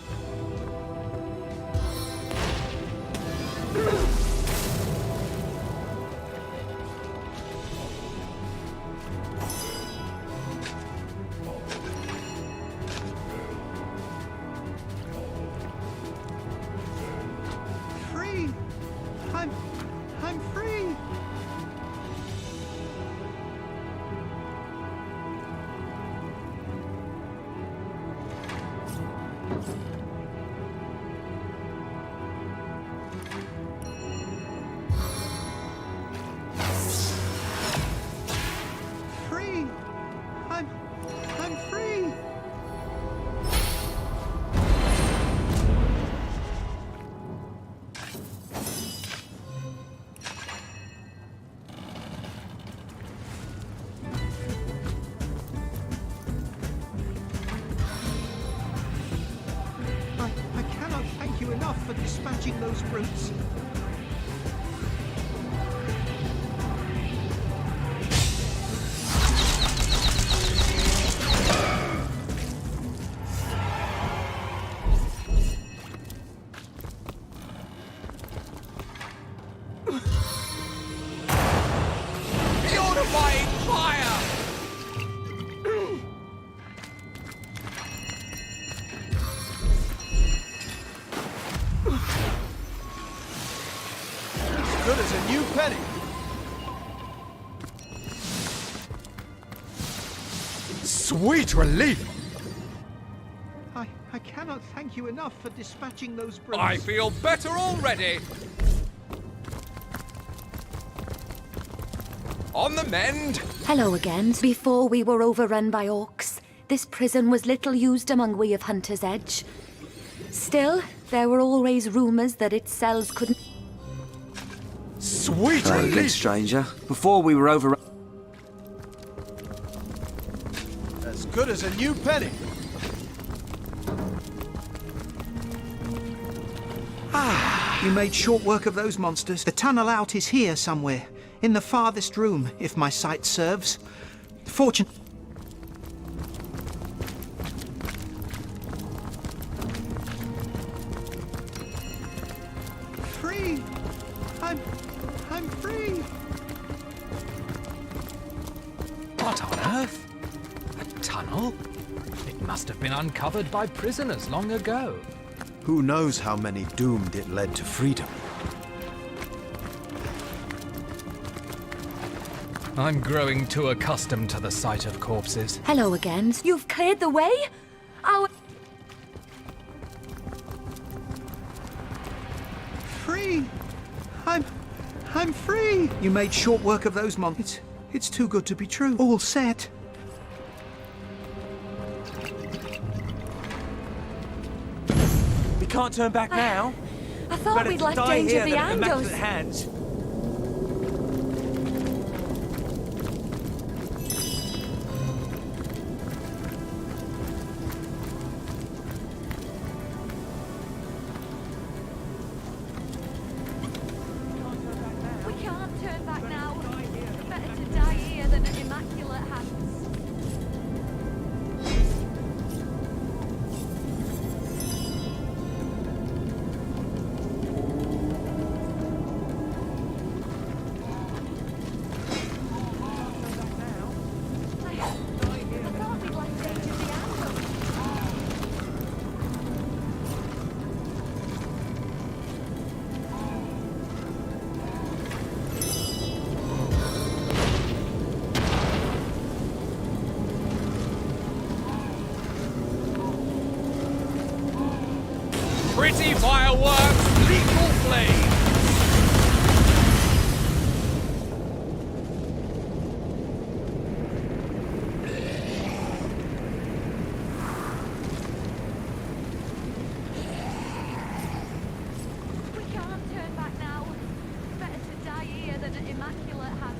Free! I'm free! Free! I'm free! I cannot thank you enough for dispatching those brutes. Purifying fire! good as a new penny. Sweet relief! I cannot thank you enough for dispatching those brutes. I feel better already! On the mend! Hello again. Before we were overrun by orcs, this prison was little used among we of Hunter's Edge. Still, there were always rumours that its cells couldn't... Sweet relief, stranger. Before we were over... As good as a new penny. You made short work of those monsters. The tunnel out is here somewhere, in the farthest room, if my sight serves. Fortune... Free! I'm free! What on earth? A tunnel? It must have been uncovered by prisoners long ago. Who knows how many doomed it led to freedom? I'm growing too accustomed to the sight of corpses. Hello again. You've cleared the way? Our... Free! I'm free! You made short work of those monsters. It's too good to be true. All set. We can't turn back now. I thought we'd left danger behind us. Hands. We can't turn back now. Better to die here than at immaculate hands. Pretty fireworks, lethal flame! We can't turn back now. Better to die here than at immaculate hands.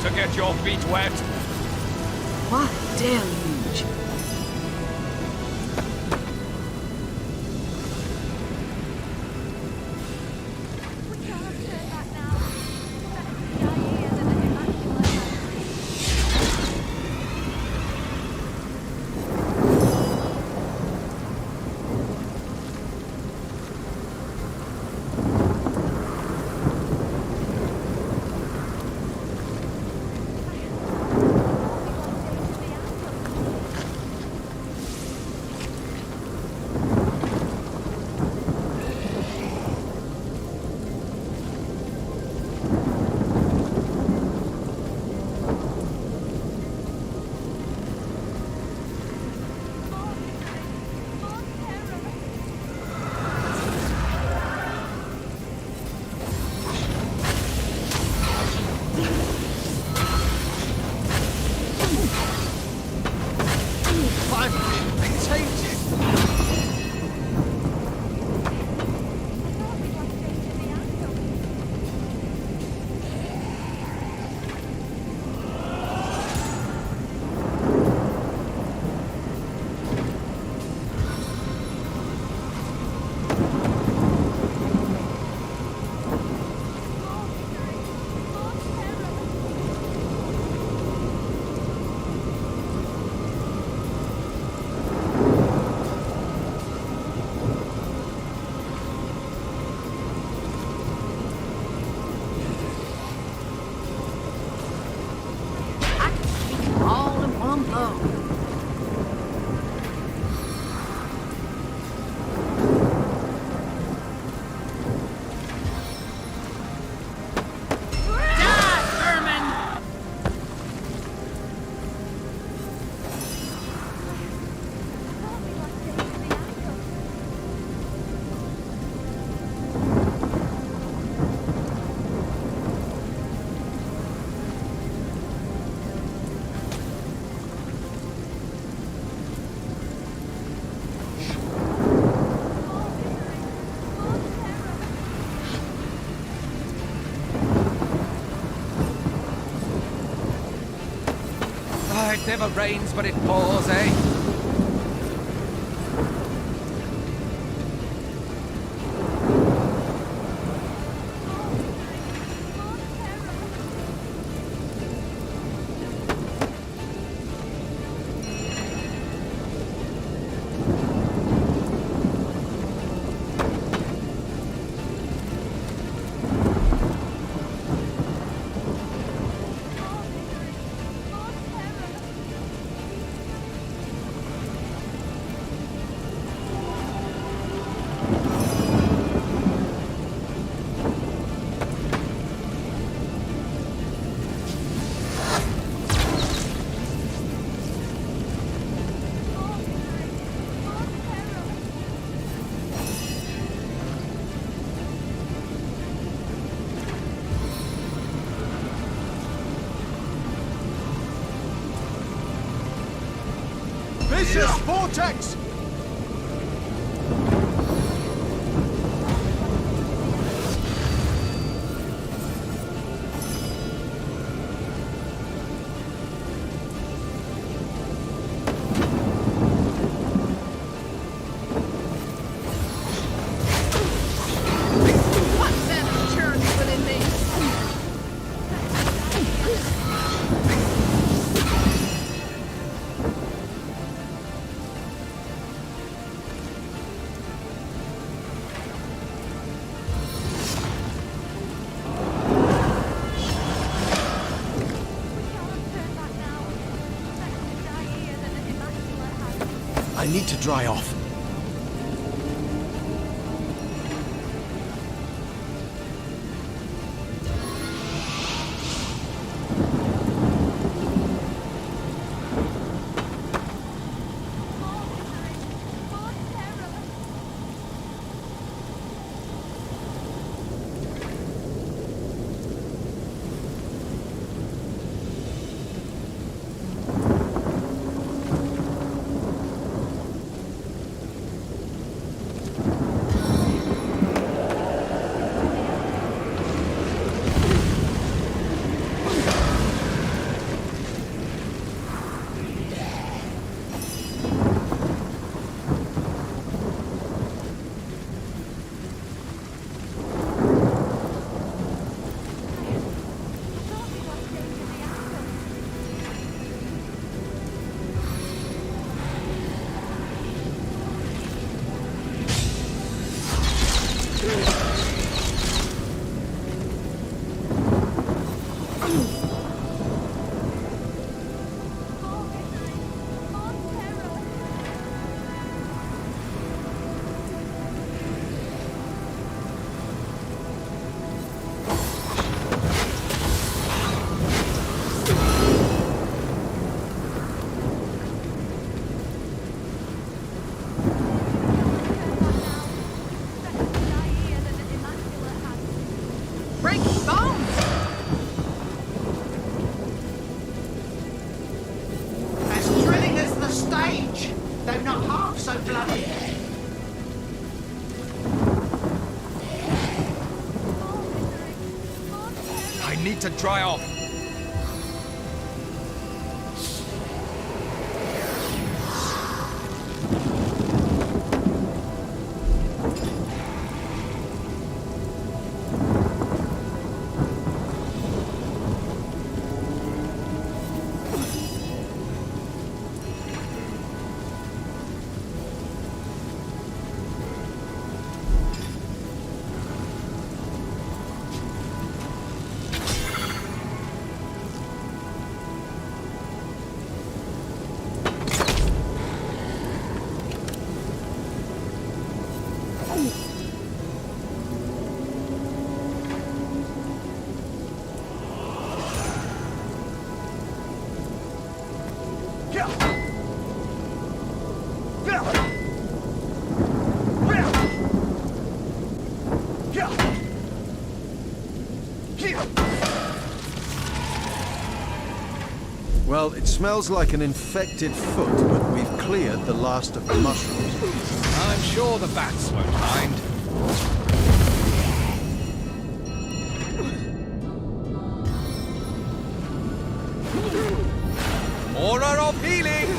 to get your feet wet. What a deluge. All in one blow. It never rains, but it pours, eh? Vicious vortex! What's that churning within me? I need to dry off. I need to dry off. Well, it smells like an infected foot, but we've cleared the last of the mushrooms. I'm sure the bats won't mind. Aura of healing!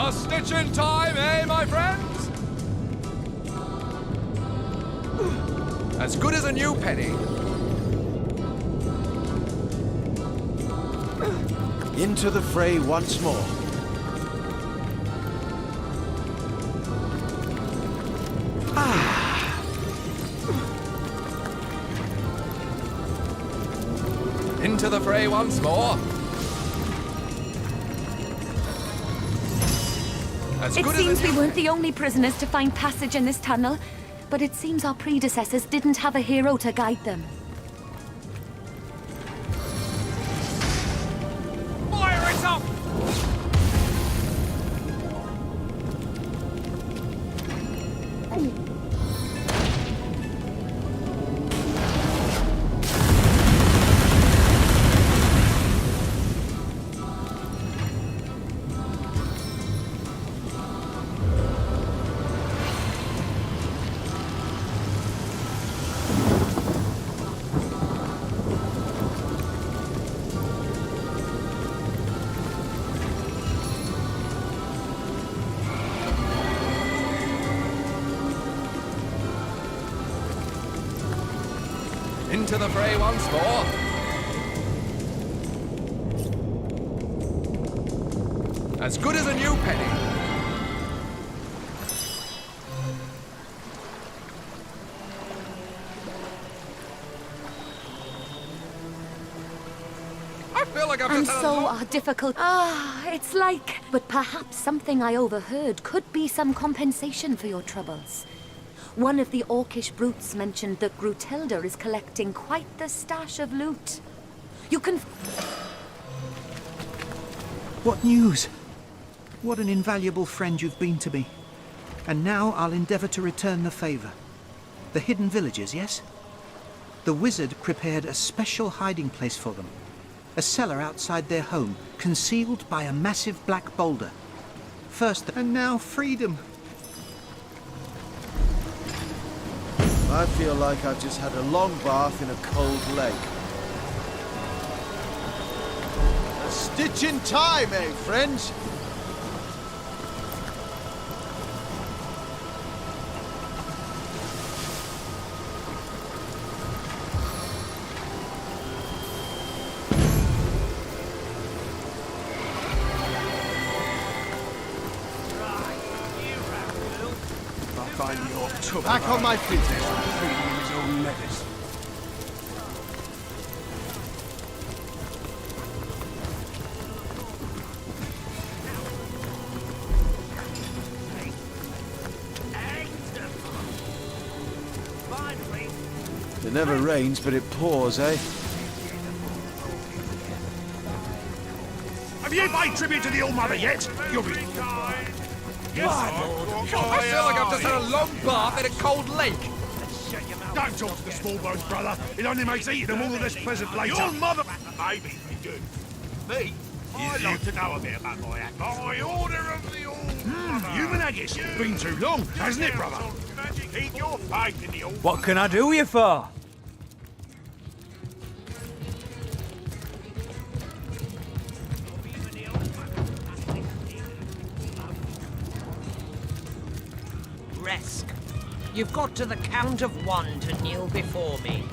A stitch in time, eh, my friends? As good as a new penny. Into the fray once more. Into the fray once more. It seems we weren't the only prisoners to find passage in this tunnel, but it seems our predecessors didn't have a hero to guide them. Fire it up! Into the fray once more. As good as a new penny. I feel like I've And just had so are difficult. It's like... But perhaps something I overheard could be some compensation for your troubles. One of the orcish brutes mentioned that Grutilda is collecting quite the stash of loot. You can... What news? What an invaluable friend you've been to me. And now I'll endeavour to return the favour. The hidden villagers, yes? The wizard prepared a special hiding place for them. A cellar outside their home, concealed by a massive black boulder. First, and now freedom. I feel like I've just had a long bath in a cold lake. A stitch in time, eh, friends? Back on my feet. Feeding him his own letters. It never rains, but it pours, eh? Have you paid tribute to the All Mother yet? You'll be... I feel like I've just had a long bath in a cold lake. Don't talk to the small bones, brother. It only makes eating them all the less pleasant later. Your mother... Maybe you do. Me? I'd like to know a bit about my act. By order of the All-Mother. Human haggis. Been too long, hasn't it, brother? Keep your faith in the All-Mother. What can I do you for? Resk, you've got to the count of 1 to kneel before me.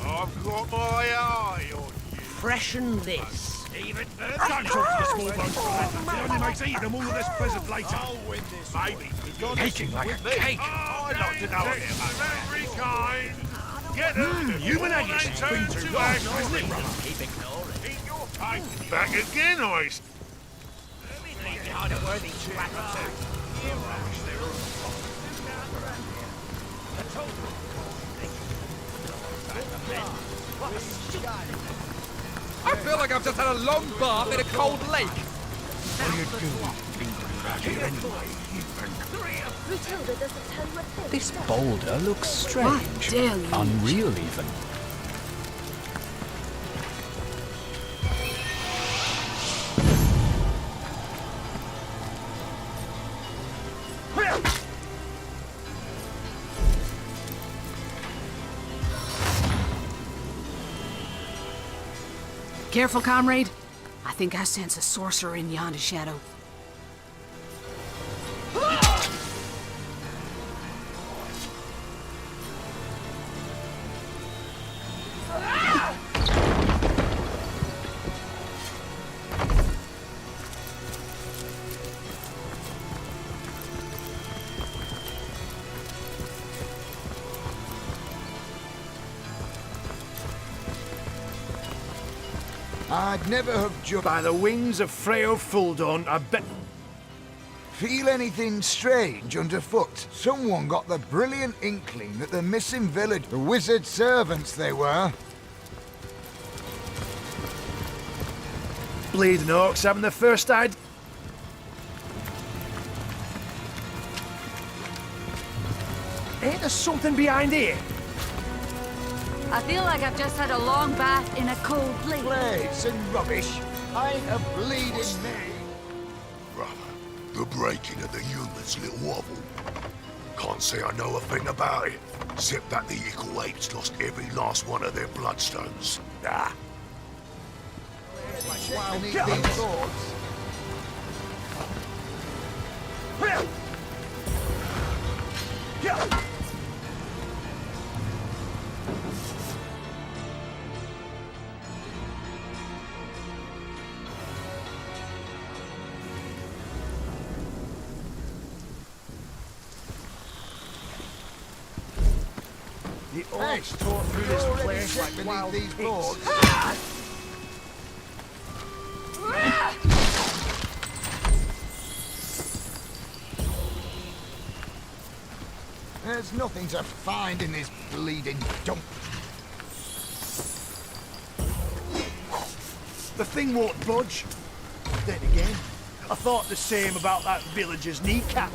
I've got my eye on you. Freshen this. Even further. Don't talk to the small blokes like that. It only makes eating them all the less pleasant later. I'll win this. Maybe. Caking like a cake. I'd like to know a bit about very kind. Get them. Human haggis. Been too long, hasn't it, brother? Keep ignoring. Keep your faith. Back again, I... Leave behind a worthy track or two. I feel like I've just had a long bath in a cold lake. What are you doing around here anyway, Matilda doesn't tell you a thing. This boulder looks strange. dare you? Unreal, even. Careful, comrade. I think I sense a sorcerer in yonder shadow. I'd never have judged. By the wings of Freo Fuldawn, I bet... Feel anything strange underfoot? Someone got the brilliant inkling that the missing village, the wizard servants they were. Bleeding orcs having the first idea. Ain't there something behind here? I feel like I've just had a long bath in a cold lake. Plates and rubbish. Ain't a bleeding me. Brother, the breaking of the humans' little wobble. Can't say I know a thing about it, except that the equal apes lost every last one of their bloodstones. Ah. I need these thoughts. The orcs tore through this place like wild these pigs. boards. There's nothing to find in this bleeding dump. The thing won't budge. Then again, I thought the same about that villager's kneecap.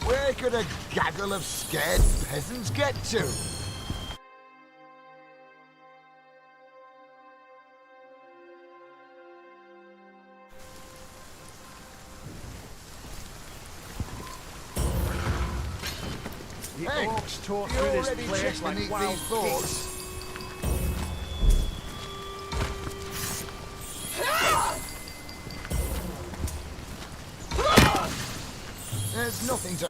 Where could a gaggle of scared peasants get to? The Hey, orcs tore you through this already place checked like beneath wild these boards? pigs. There's nothing to...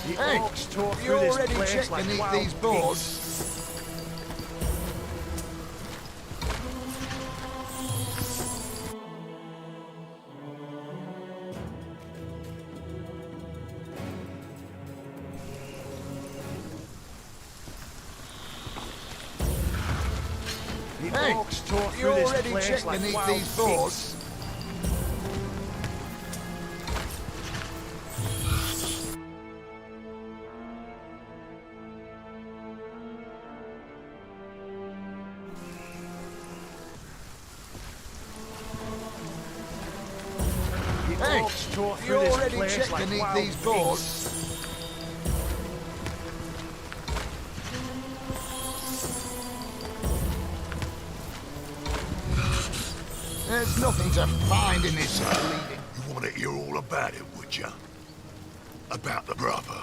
The Hey, orcs tore you through this already place checked like beneath wild these boards? pigs. The Hey, orcs tore you through this already place checked like beneath wild these boards? pigs. Hey, orcs tore you through this already place checked like beneath wild these boards? There's nothing to find in this bleeding. You want to hear all about it, would you? About the brother?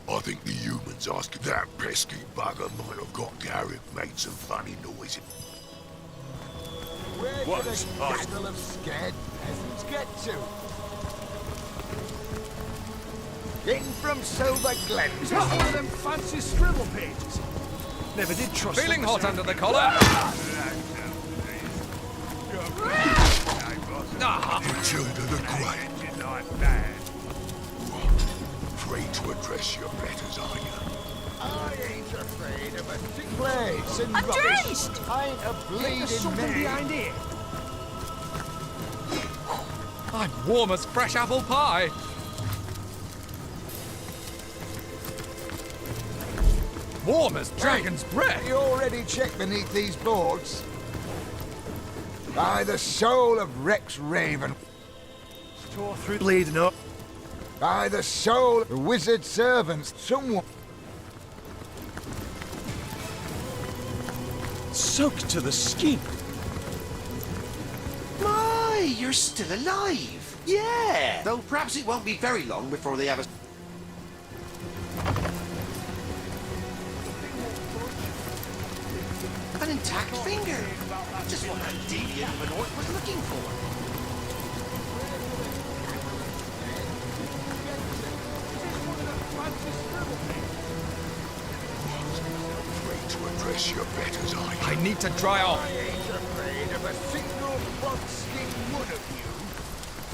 I think the humans asking that pesky bugger might have got Garrett made some funny noises. Where What? could a gaggle of scared peasants get to? In from Silver Glen. Is this one of them fancy scribble pages? Never did trust Feeling them hot myself. under the collar? Matilda the Great. Free to address your betters, are you? I ain't afraid of a thick place and I'm rubbish. drenched! I ain't a bleeding There's something maid. behind here. I'm warm as fresh apple pie. Warm as dragon's breath. You already checked beneath these boards? By the soul of Rex Raven. Tore through bleeding up. By the soul of the wizard servants, someone... Soaked to the skin. My, you're still alive. Yeah. Though perhaps it won't be very long before they have a... An intact finger. Just what that deviant of an orc was looking for. Free to address your betters, are you? I need to dry off. I ain't afraid of a single buckskin one of you.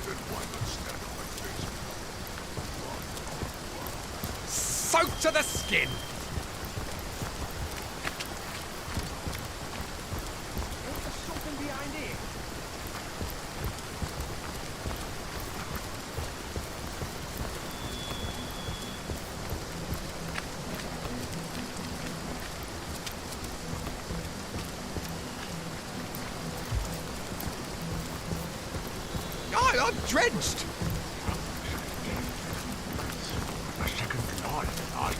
Then why not stand on my face? Soaked to the skin. There's something behind here. I'm drenched. A second life, I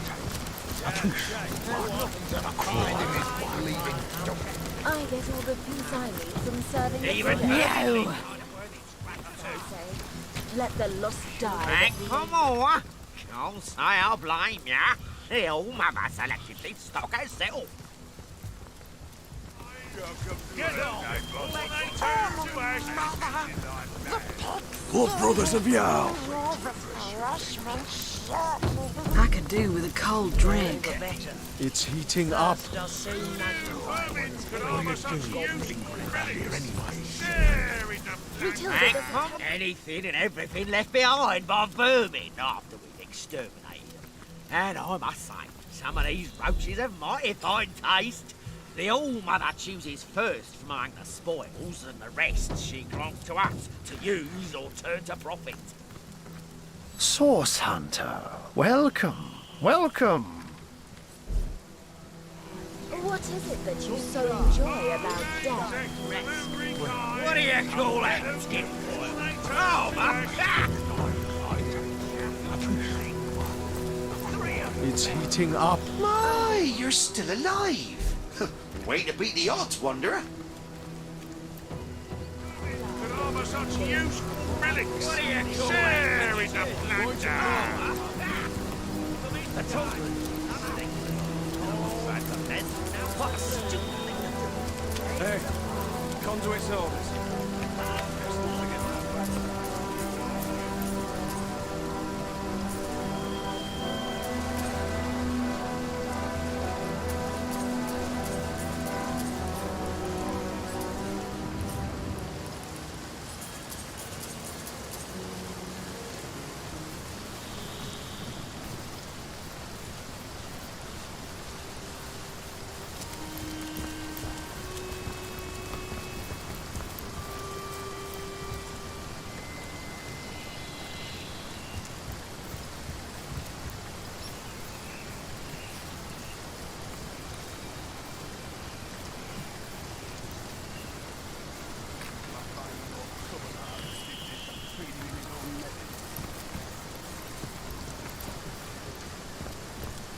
I get all the peace I need from serving the Even goddess. no. Let the lost die. Thank for more. Can't say I'll blame ya. The old mother selected this stock herself. Get on! What brothers of Jarl? I could do with a cold drink. It's heating up. Thank for anything and everything left behind by vermin after we've exterminated them. And I must say, some of these roaches have mighty fine taste. The All-Mother chooses first from among the spoils, and the rest she grants to us to use or turn to profit. Source Hunter, welcome, welcome. What is it that you so enjoy about death? What do you call that? Oh, It's heating up. My, you're still alive. Way to beat the odds, Wanderer. Such useful relics. What do you call Sharing the plunder. What a stupid thing to do. Hey, conduit's orders.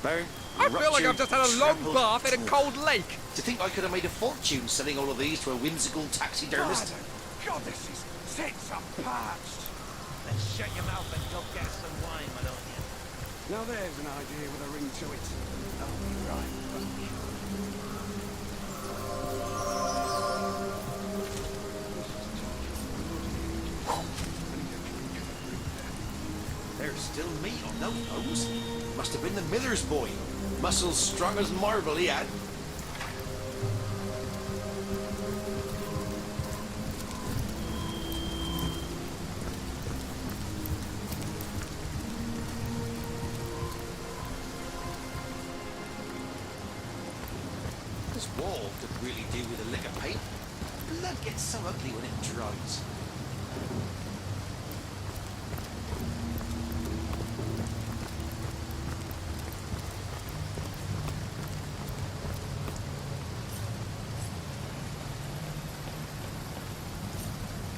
Burnt, I feel like I've just had a long trampled, bath in a cold lake. To think I could have made a fortune selling all of these to a whimsical taxidermist. Goddesses, tits are parched. Then shut your mouth and go get us some wine, why don't you? Now there's an idea with a ring to it. That'll be right. There's still meat on those bones. Must have been the miller's boy. Muscles strong as marble he had. This wall could really do with a lick of paint. Blood gets so ugly when it dries.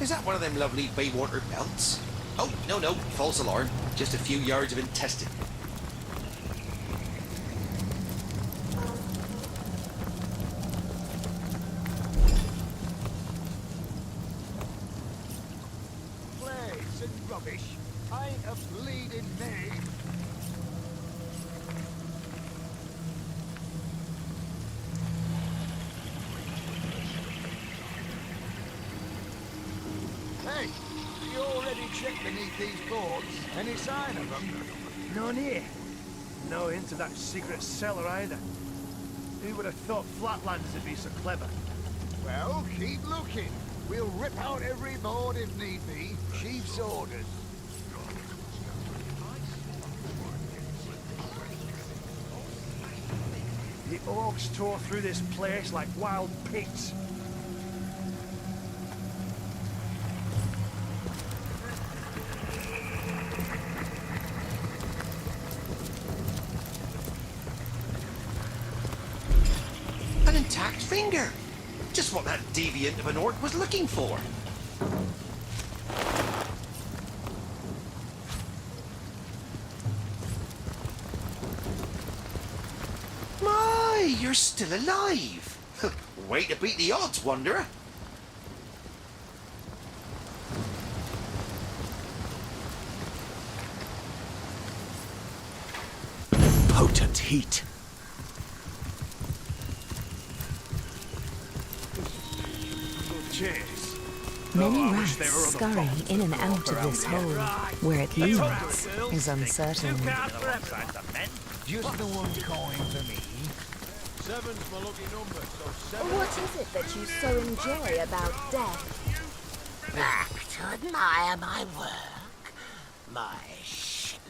Is that one of them lovely Baywater belts? Oh, no, false alarm. Just a few yards of intestine. Plagues and rubbish ain't a bleeding me. Hey, you already checked beneath these boards? Any sign of them? None here. No hint of that secret cellar either. Who would have thought Flatlanders would be so clever? Well, keep looking. We'll rip out every board if need be. Chief's orders. The orcs tore through this place like wild pigs. An intact finger! Just what that deviant of an orc was looking for. My, you're still alive! Way to beat the odds, Wanderer. Potent heat. Cheers. Many Oh, I wish rats there were other scurry bottles in and of out vodka of around this here. hole. Where it leads is uncertain. Just the one coin for me. Seven's my lucky number, so seven. What is it that you so enjoy about death? Back to admire my work. My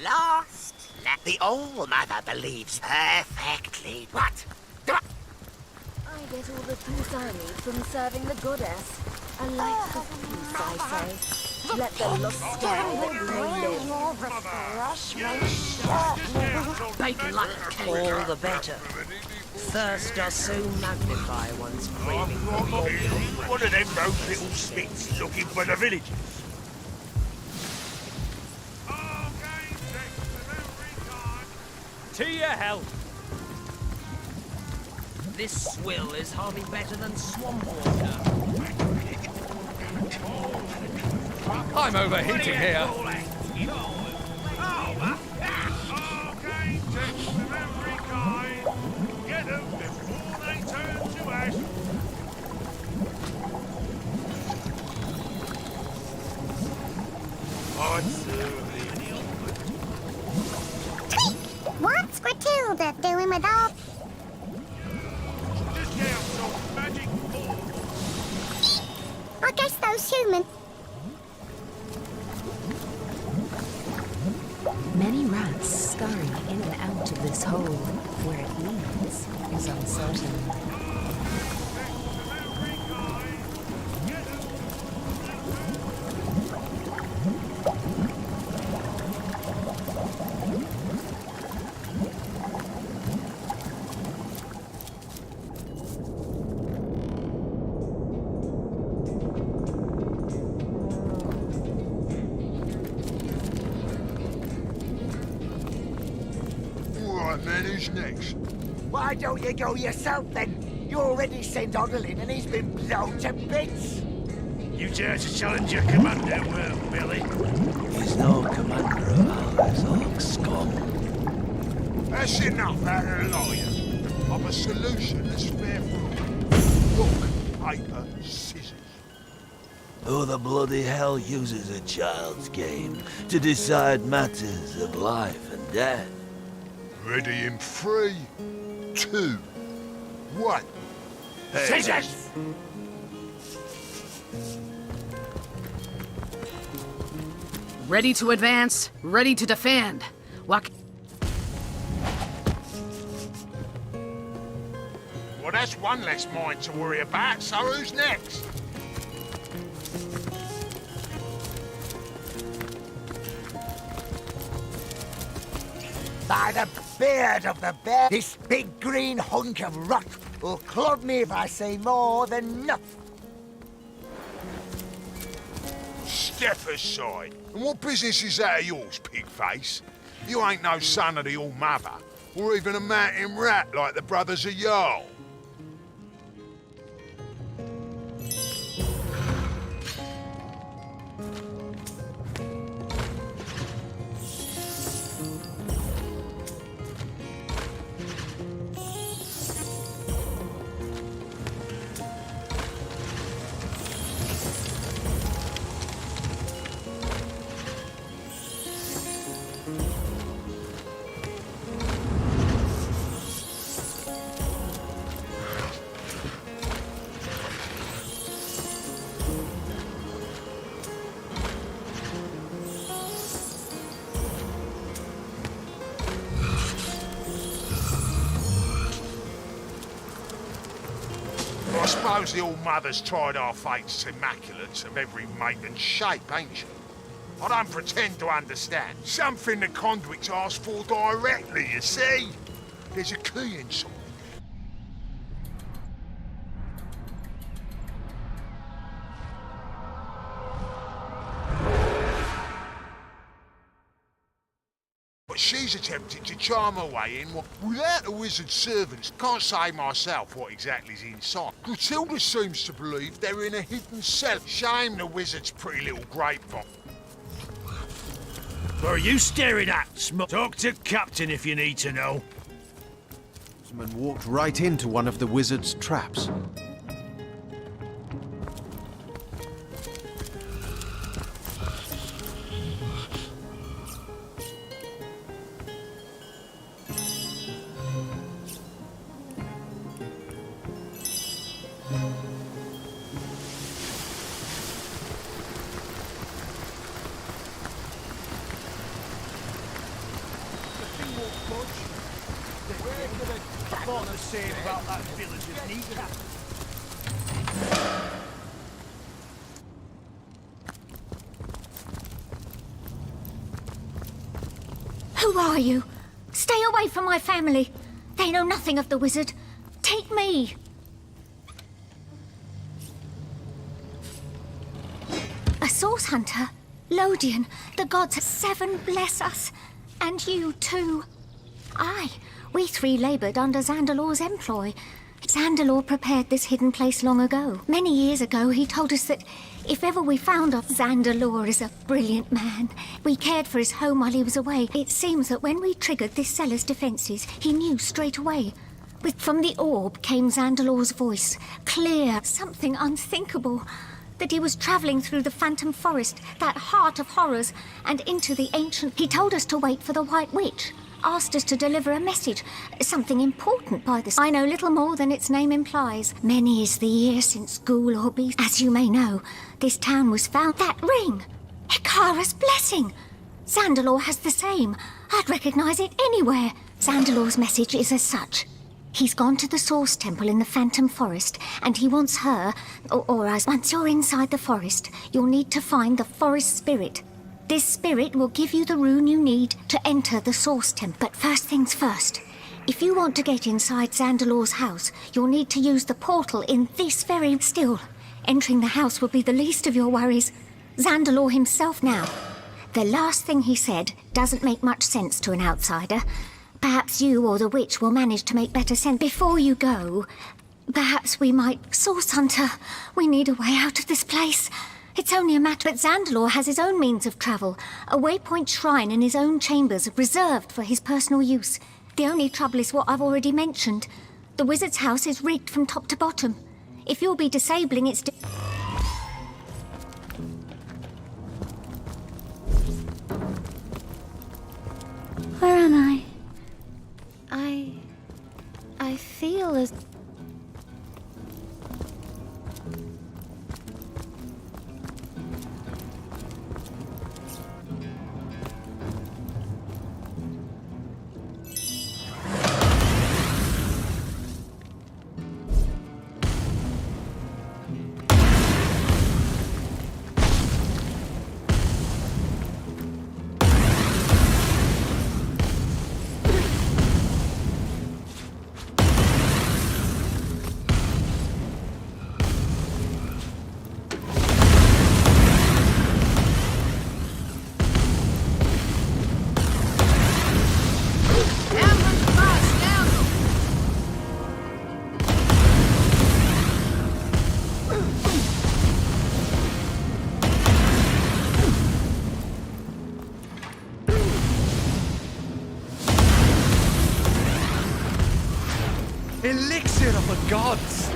lost. The All-Mother believes perfectly. What? I get all the peace I need from serving the goddess. A life of peace, I say. Let the lost scale that may live. Bacon like a cake. All the better. Thirst does soon magnify one's craving for more. One of them rogue little spits looking for the villagers. To your health. This swill is hardly better than swamp water. I'm overheating here. Get them before they turn to ash. What's Gruntilda doing with all... Just get out some magic I guess those humans... Many rats scurry in and out of this hole. Where it leads is uncertain. What, many who's next? Why don't you go yourself then? You already sent Odilin and he's been blown to bits. You dare to challenge your commander, will Billy? He's no commander of ours, Orc scum. That's enough out of the lawyer. I'm a solution that's fair for all. Look, paper, scissors. Who the bloody hell uses a child's game to decide matters of life and death? Ready in 3, 2, 1. Scissors! Ready to advance, ready to defend. What? Well, that's one less mind to worry about, so who's next? By the beard of the bear, this big green hunk of rot will clod me if I say more than nothing. Step aside. And what business is that of yours, pigface? You ain't no son of the All-Mother, or even a mountain rat like the brothers of Jarl. I suppose the All-Mother's tried our fates immaculates of every make and shape, ain't she? I don't pretend to understand. Something the conduits ask for directly, you see? There's a key inside. But she's attempted to charm her way in without the wizard's servants. Can't say myself what exactly's inside. Gruntilda seems to believe they're in a hidden cell. Shame the wizard's pretty little grapevine. What are you staring at, Talk to Captain if you need to know. And walked right into one of the wizard's traps. About that village's kneecap. Who are you? Stay away from my family. They know nothing of the wizard. Take me. A source hunter? Lodian, the gods of seven bless us. And you too. Aye. We three laboured under Zandalor's employ. Zandalor prepared this hidden place long ago. Many years ago, he told us that if ever we found us, Zandalor is a brilliant man. We cared for his home while he was away. It seems that when we triggered this cellar's defences, he knew straight away. From the orb came Zandalor's voice, clear, something unthinkable. That he was travelling through the Phantom Forest, that heart of horrors, and into the ancient... He told us to wait for the White Witch. Asked us to deliver a message, something important by this. I know little more than its name implies. Many is the year since ghoul or beast. As you may know, this town was found. That ring! Hekara's blessing! Zandalor has the same. I'd recognise it anywhere. Zandalor's message is as such. He's gone to the Source Temple in the Phantom Forest, and he wants her, or as once you're inside the forest, you'll need to find the Forest Spirit. This spirit will give you the rune you need to enter the Source Temple. But first things first, if you want to get inside Zandalor's house, you'll need to use the portal in this very still. Entering the house will be the least of your worries. Zandalor himself now. The last thing he said doesn't make much sense to an outsider, Perhaps you or the witch will manage to make better sense. Before you go, perhaps we might... Source Hunter, we need a way out of this place. It's only a matter that Zandalore has his own means of travel. A waypoint shrine in his own chambers, reserved for his personal use. The only trouble is what I've already mentioned. The wizard's house is rigged from top to bottom. If you'll be disabling its... Where am I? I feel as... Elixir of the gods!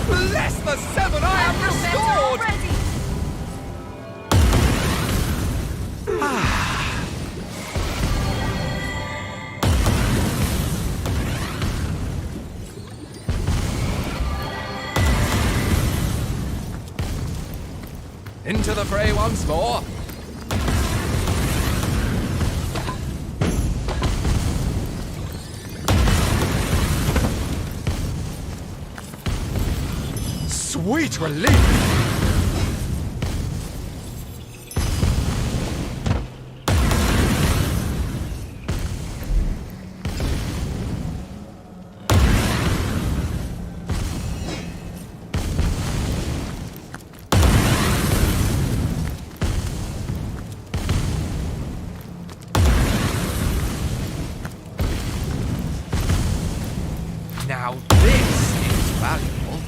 Bless the seven, I am restored! Into the fray once more. Sweet relief! Now this is valuable.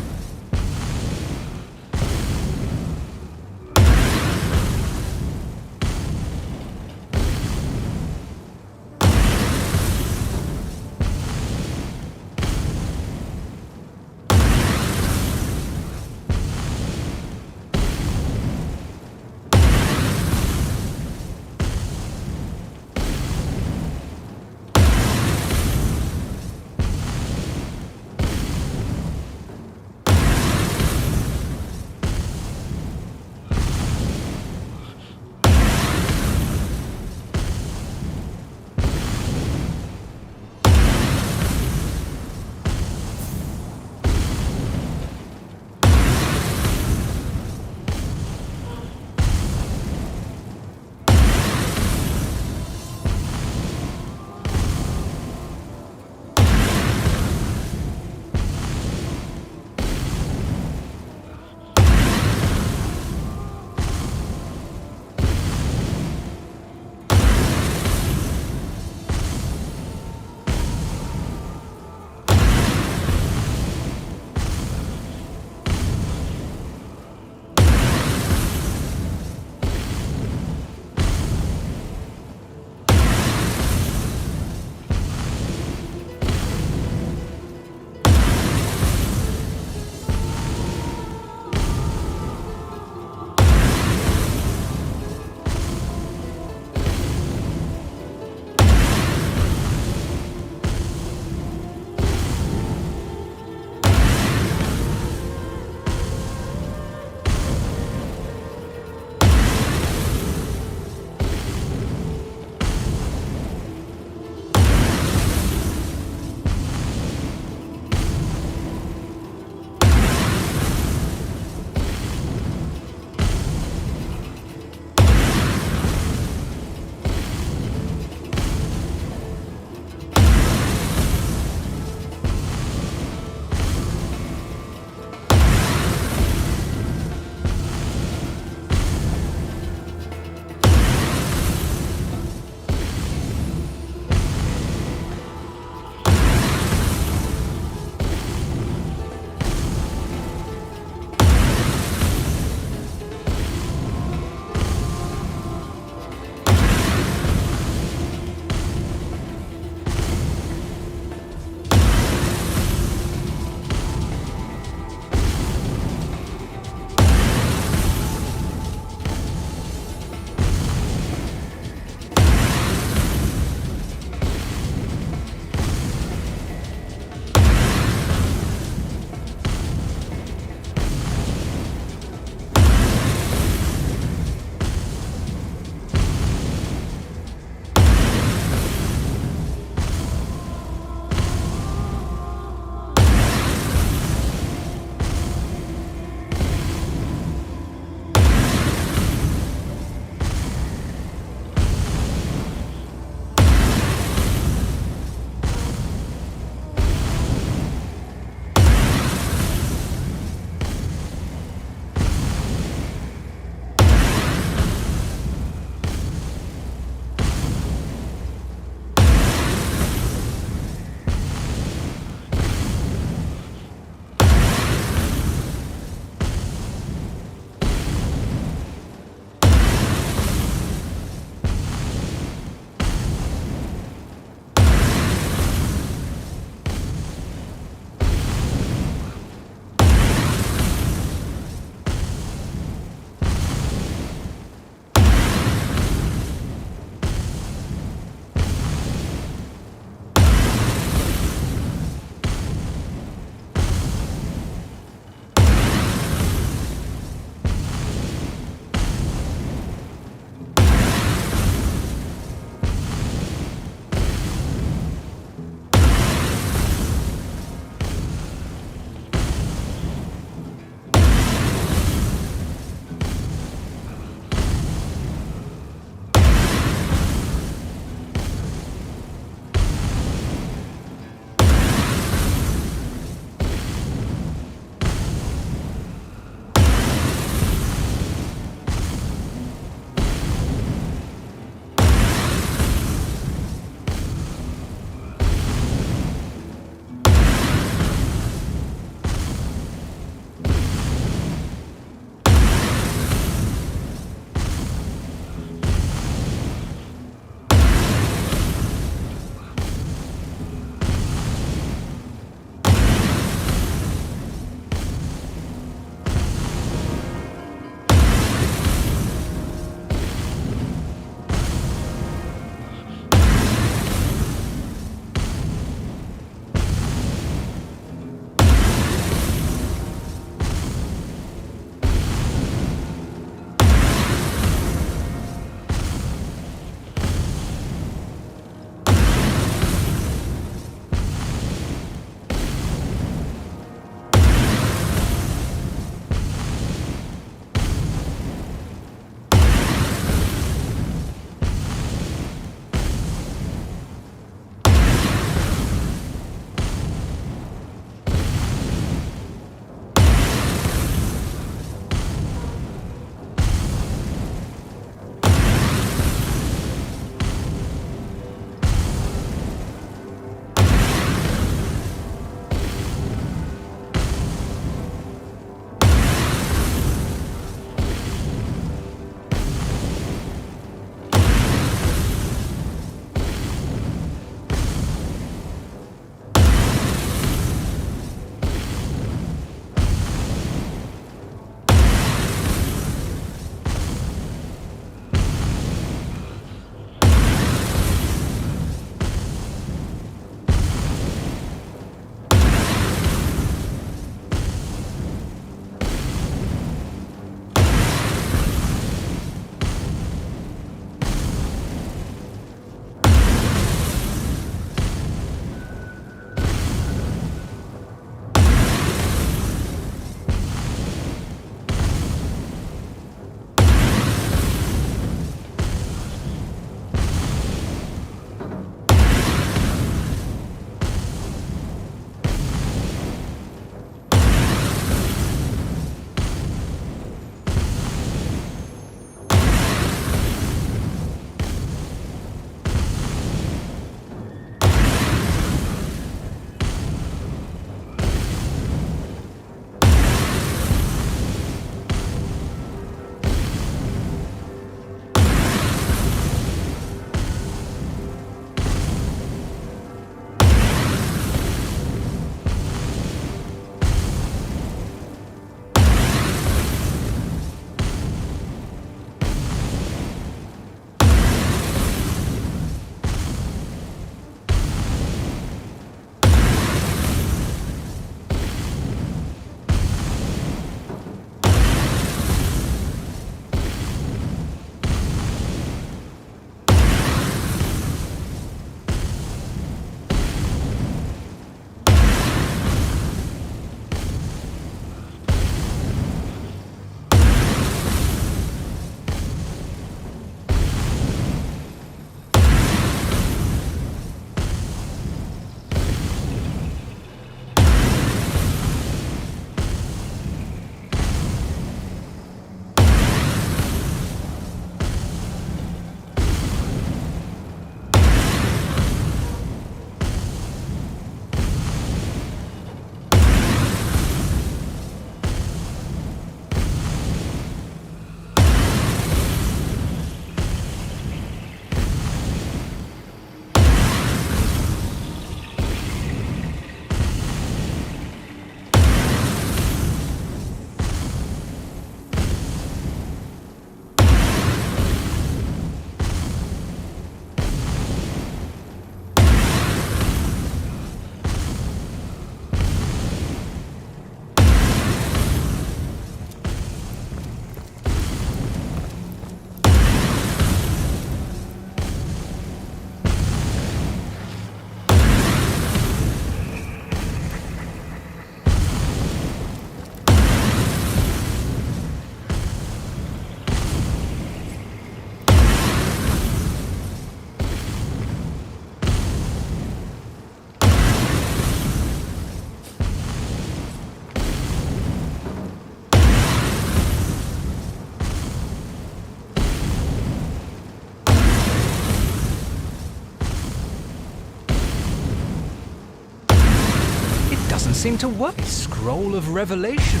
seem to work. Scroll of Revelation.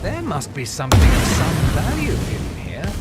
There must be something of some value hidden here.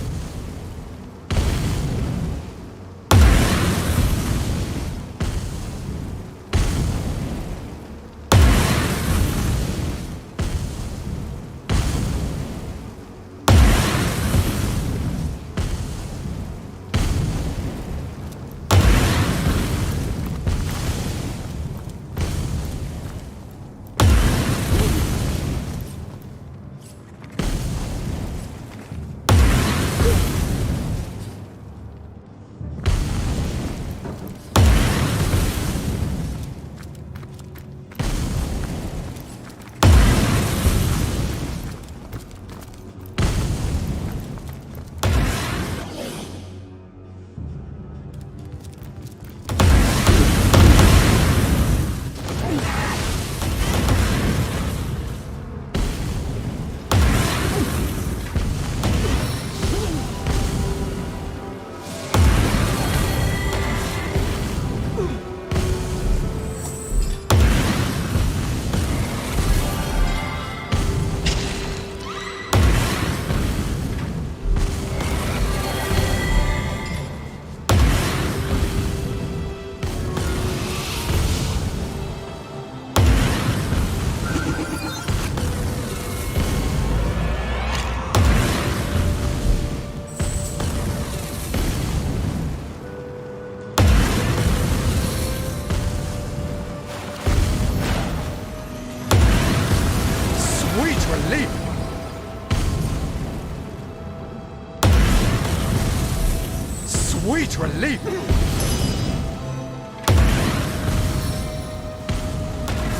Sweet relief!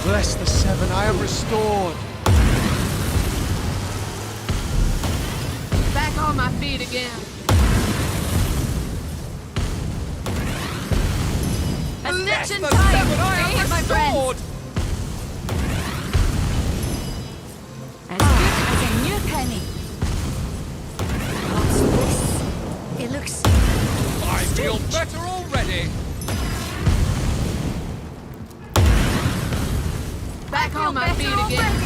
Bless the seven, I am restored. Back on my feet again. Ascension time! Stay here, my friends! As good as a new penny. What's this? It looks... I feel better already! Back on my feet again.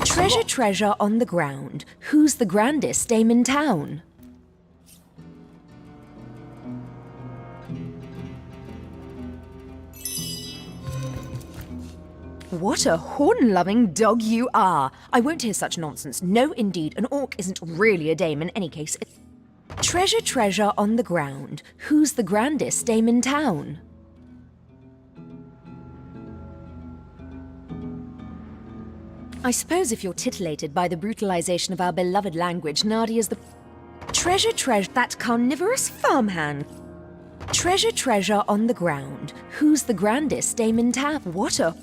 Treasure, treasure on the ground. Who's the grandest dame in town? What a horn-loving dog you are! I won't hear such nonsense. No, indeed, an orc isn't really a dame in any case. Treasure, treasure on the ground. Who's the grandest dame in town? I suppose if you're titillated by the brutalization of our beloved language, Nadia's the... Treasure, treasure, that carnivorous farmhand. Treasure, treasure on the ground. Who's the grandest dame in town? What a...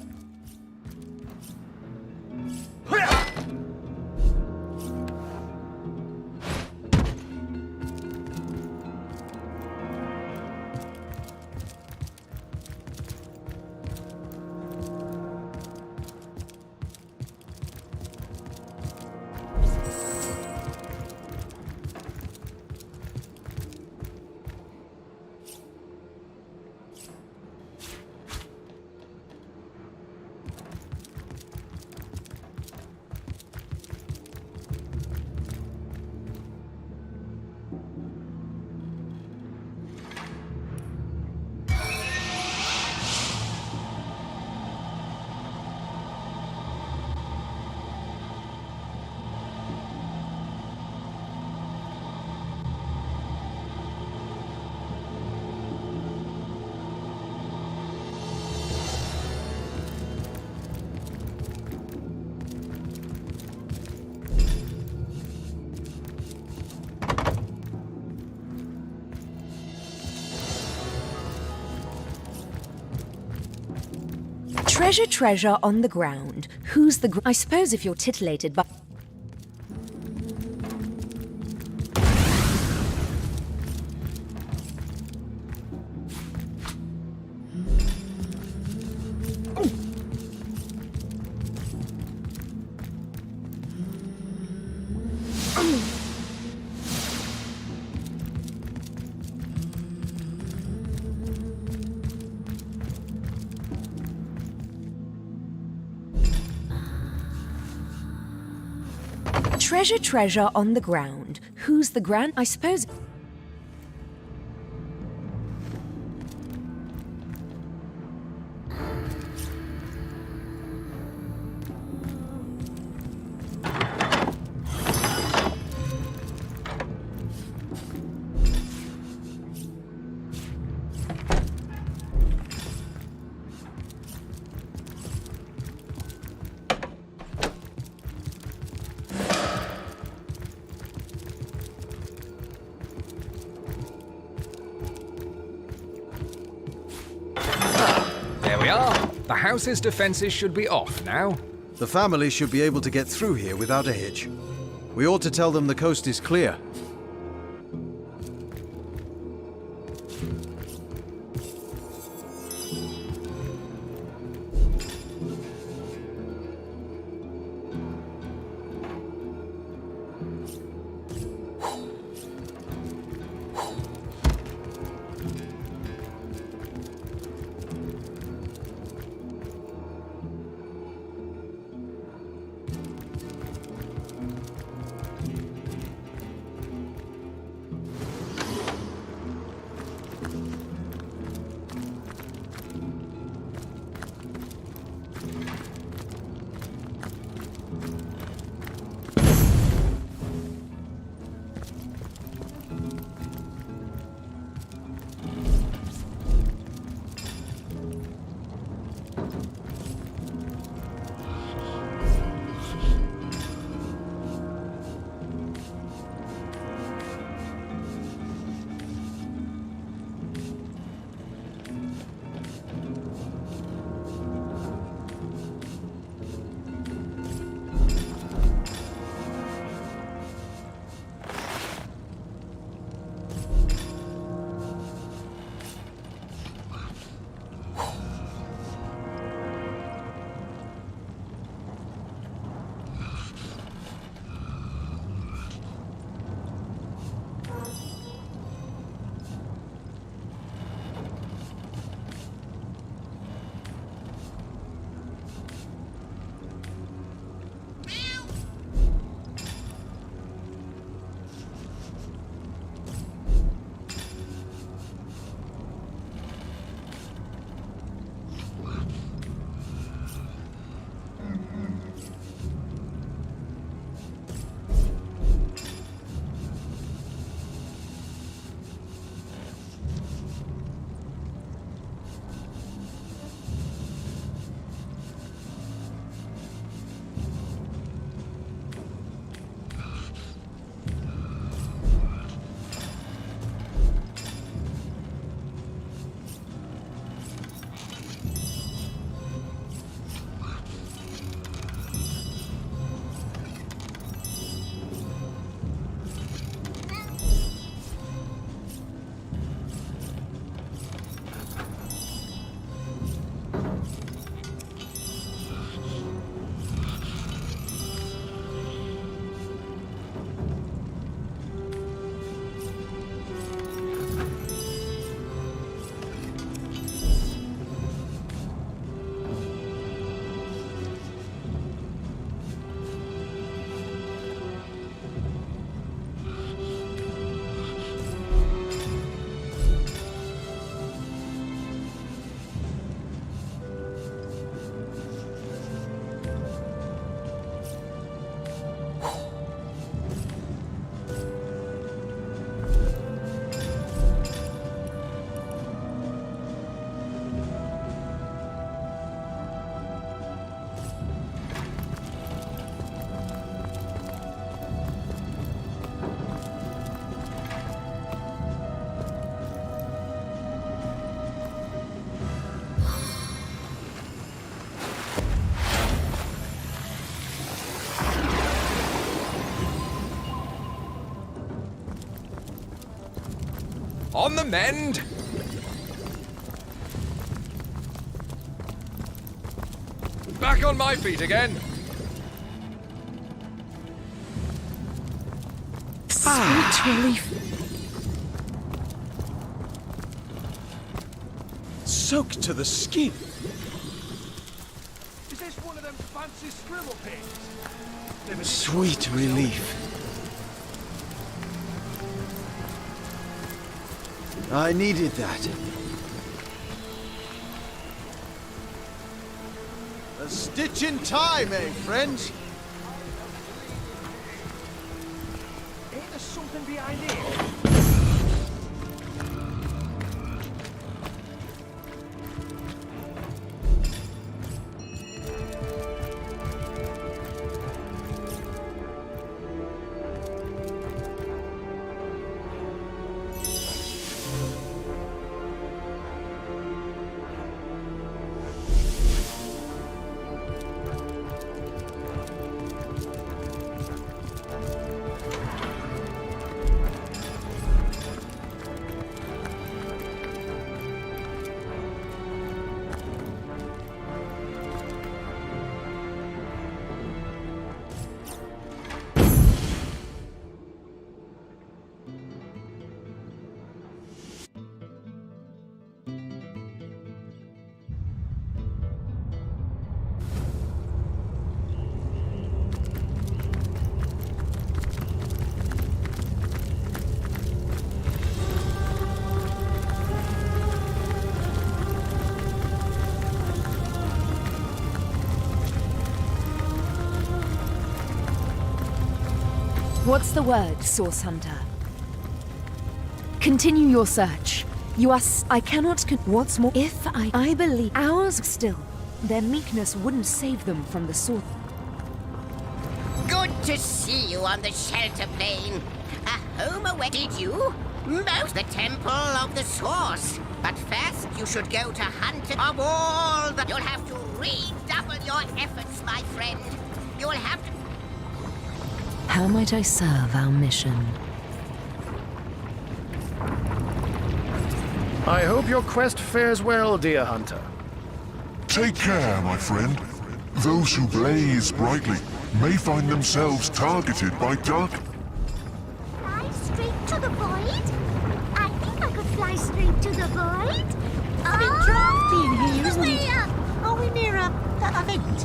Treasure on the ground. Who's the I suppose if you're titillated by... Treasure on the ground. Who's the grand... I suppose... There we are. The house's defences should be off now. The family should be able to get through here without a hitch. We ought to tell them the coast is clear. On the mend! Back on my feet again! Sweet relief. Soaked to the skin. Is this one of them fancy scribble pages? Sweet relief. I needed that. A stitch in time, eh, friends? Ain't there something behind here? What's the word, Source Hunter? Continue your search. I cannot what's more, if I believe ours still, their meekness wouldn't save them from the sword. Good to see you on the shelter plain. A home away. Did you? Most the temple of the source. But first you should go to hunt of all the... You'll have to redouble your efforts, my friend. You'll have to... How might I serve our mission? I hope your quest fares well, dear hunter. Take care, my friend. Those who blaze brightly may find themselves targeted by dark... Fly straight to the void? I think I could fly straight to the void. A bit drafty in here, isn't it? Are we near a vent?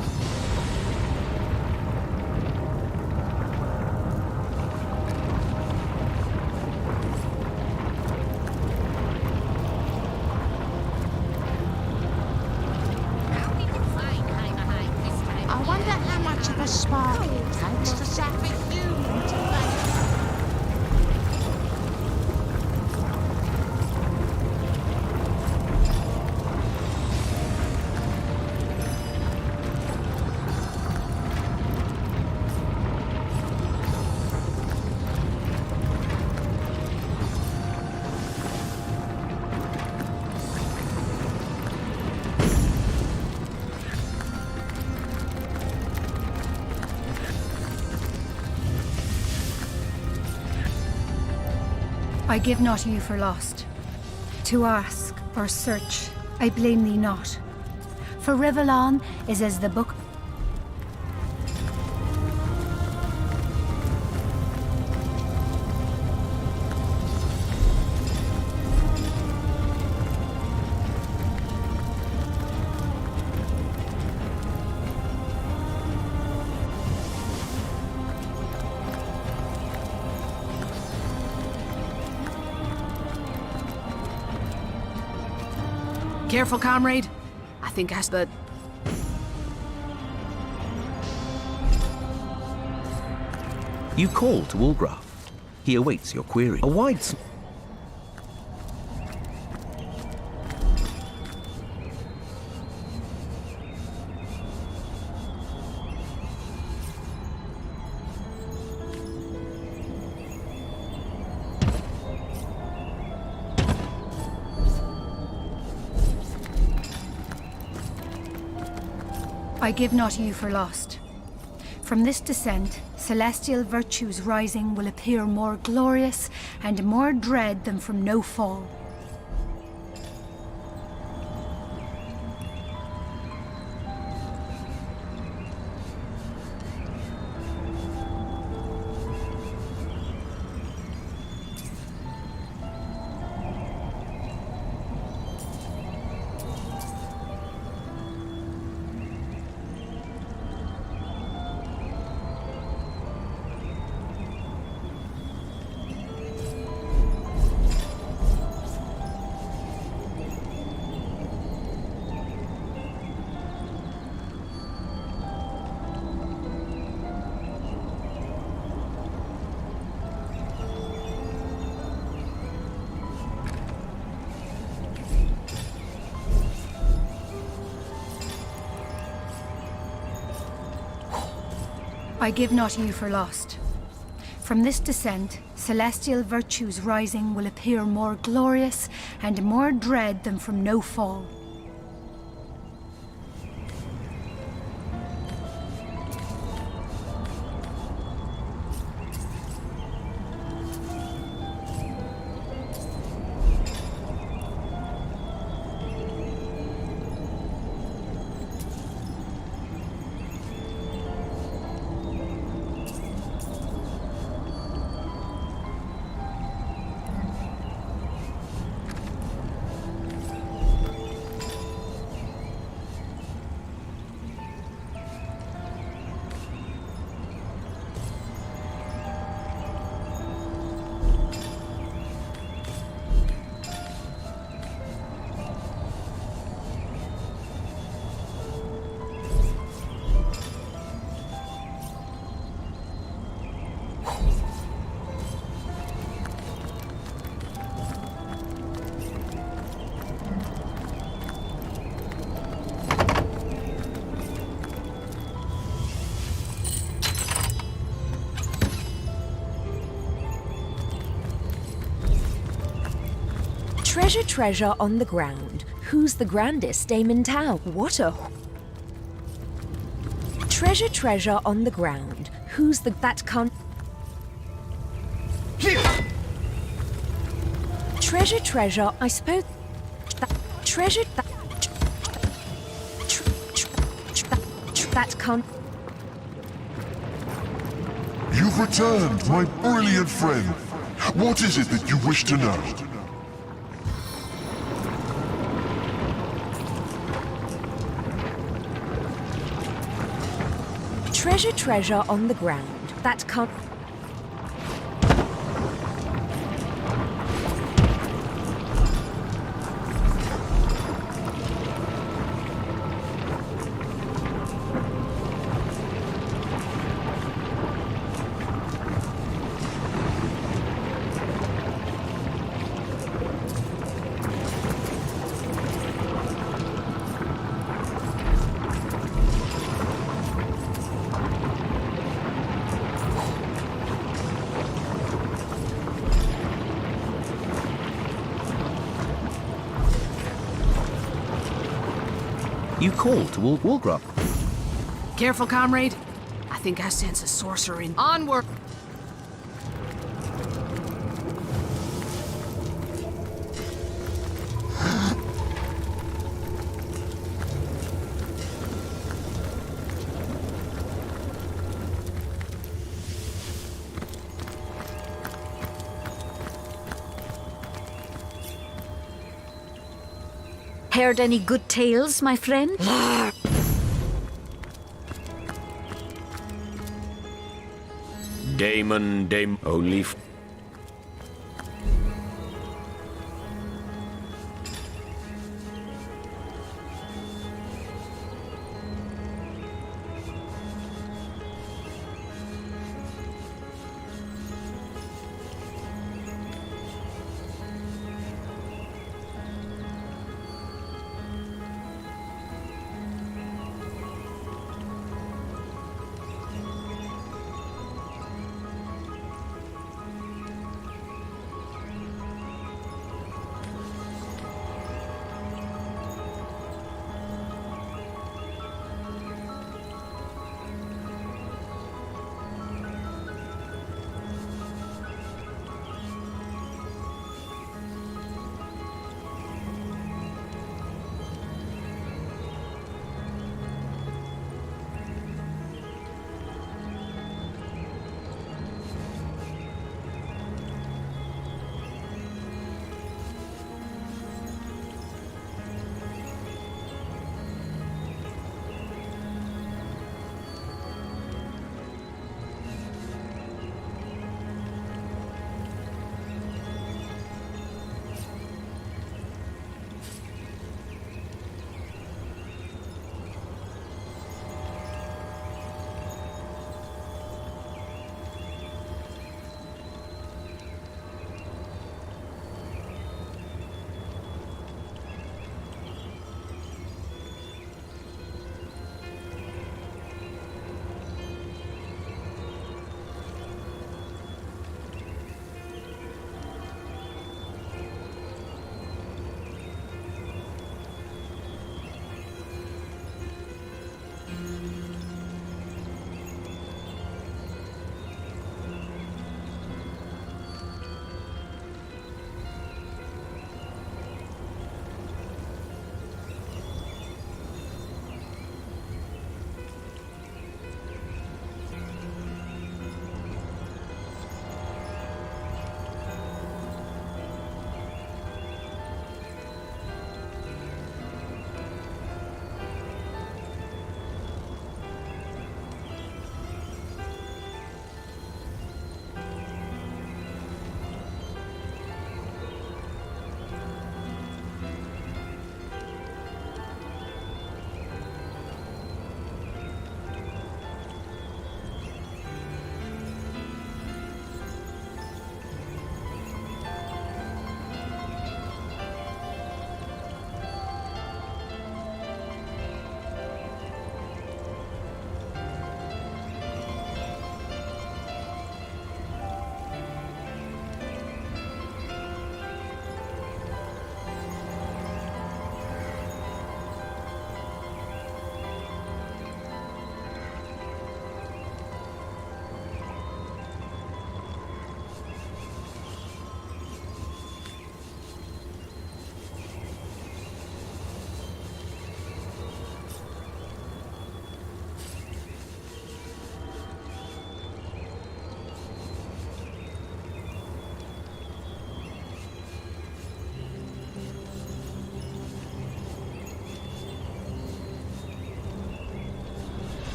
I wonder how much of a spark it takes to set me human to life. I give not you for lost. To ask or search, I blame thee not. For Rivellon is as the book. Careful, comrade. I think I but You call to Woolgraft. He awaits your query. A wide... I give not you for lost. From this descent, celestial virtues rising will appear more glorious and more dread than from no fall. I give not you for lost. From this descent, celestial virtues rising will appear more glorious and more dread than from no fall. Treasure, treasure on the ground. Who's the grandest dame in town? What a... Treasure, treasure on the ground. Who's the... That can't... Treasure, treasure, I suppose... Treasure... That can't... You've returned, my brilliant friend. What is it that you wish to know? Treasure, treasure on the ground. That can't... You call to Wolgraf. Careful, comrade. I think I sense a sorcerer in... Onward! Heard any good tales, my friend? Dame only.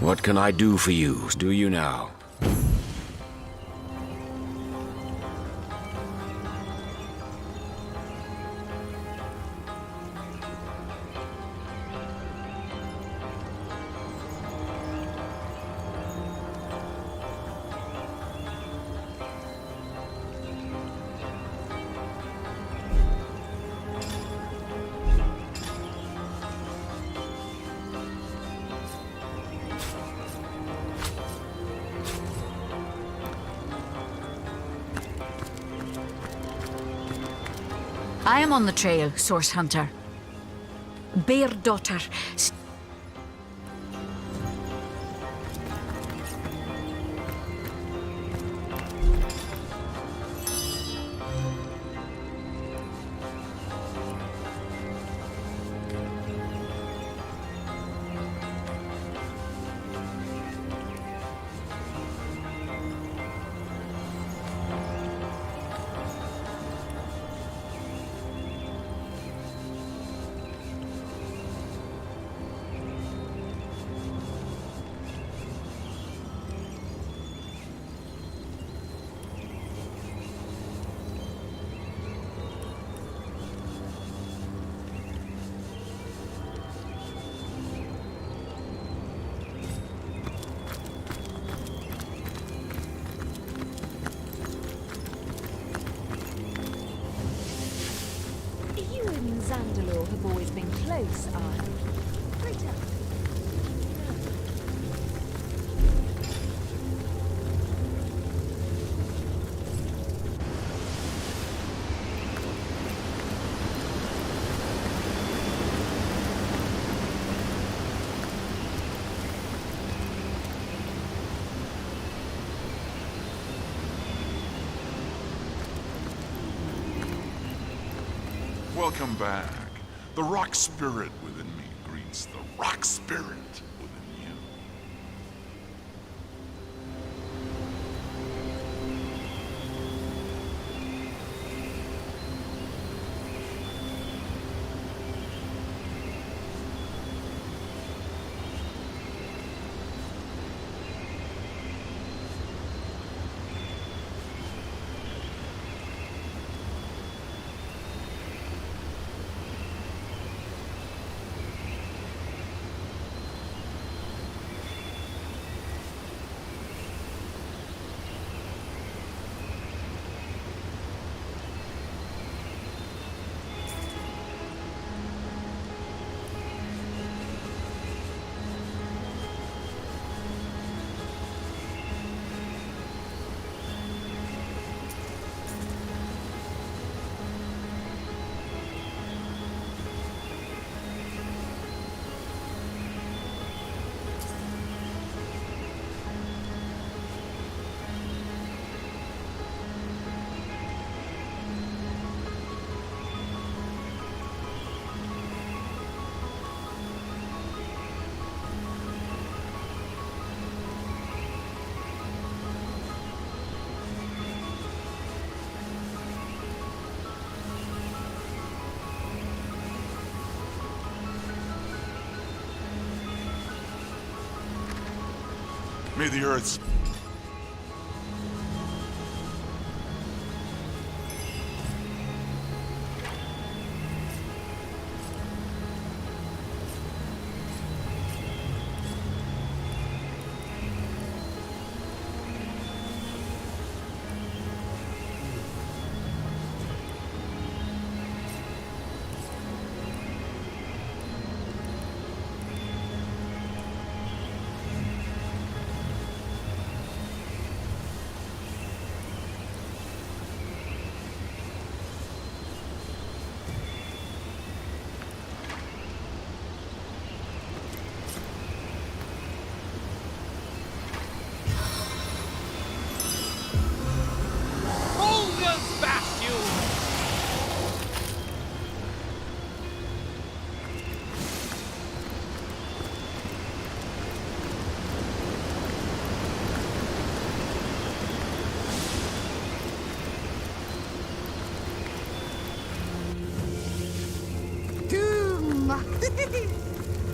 What can I do for you? Do you now? I am on the trail, Source Hunter. Bear Daughter. You and Zandalore have always been close, aren't you? Welcome back. The rock spirit within me greets the rock spirit within you. May the earth's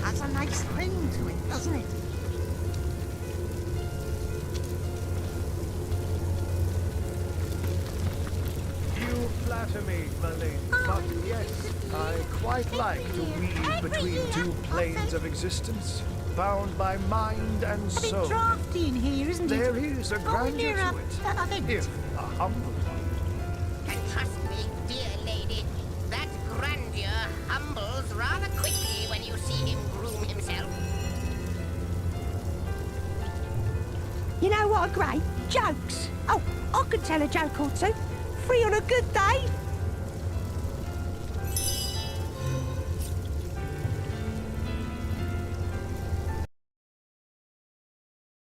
Has a nice ring to it, doesn't it? flatter me, my lady, but yes, I quite like to weave between two planes of existence, bound by mind and soul. A bit drafty in here, isn't it? There is a grandeur to it, if a humble one. And trust me, dear lady, that grandeur humbles rather quickly when you see him groom himself. You know what are great? Jokes. Oh, I could tell a joke or two. Free on a good day.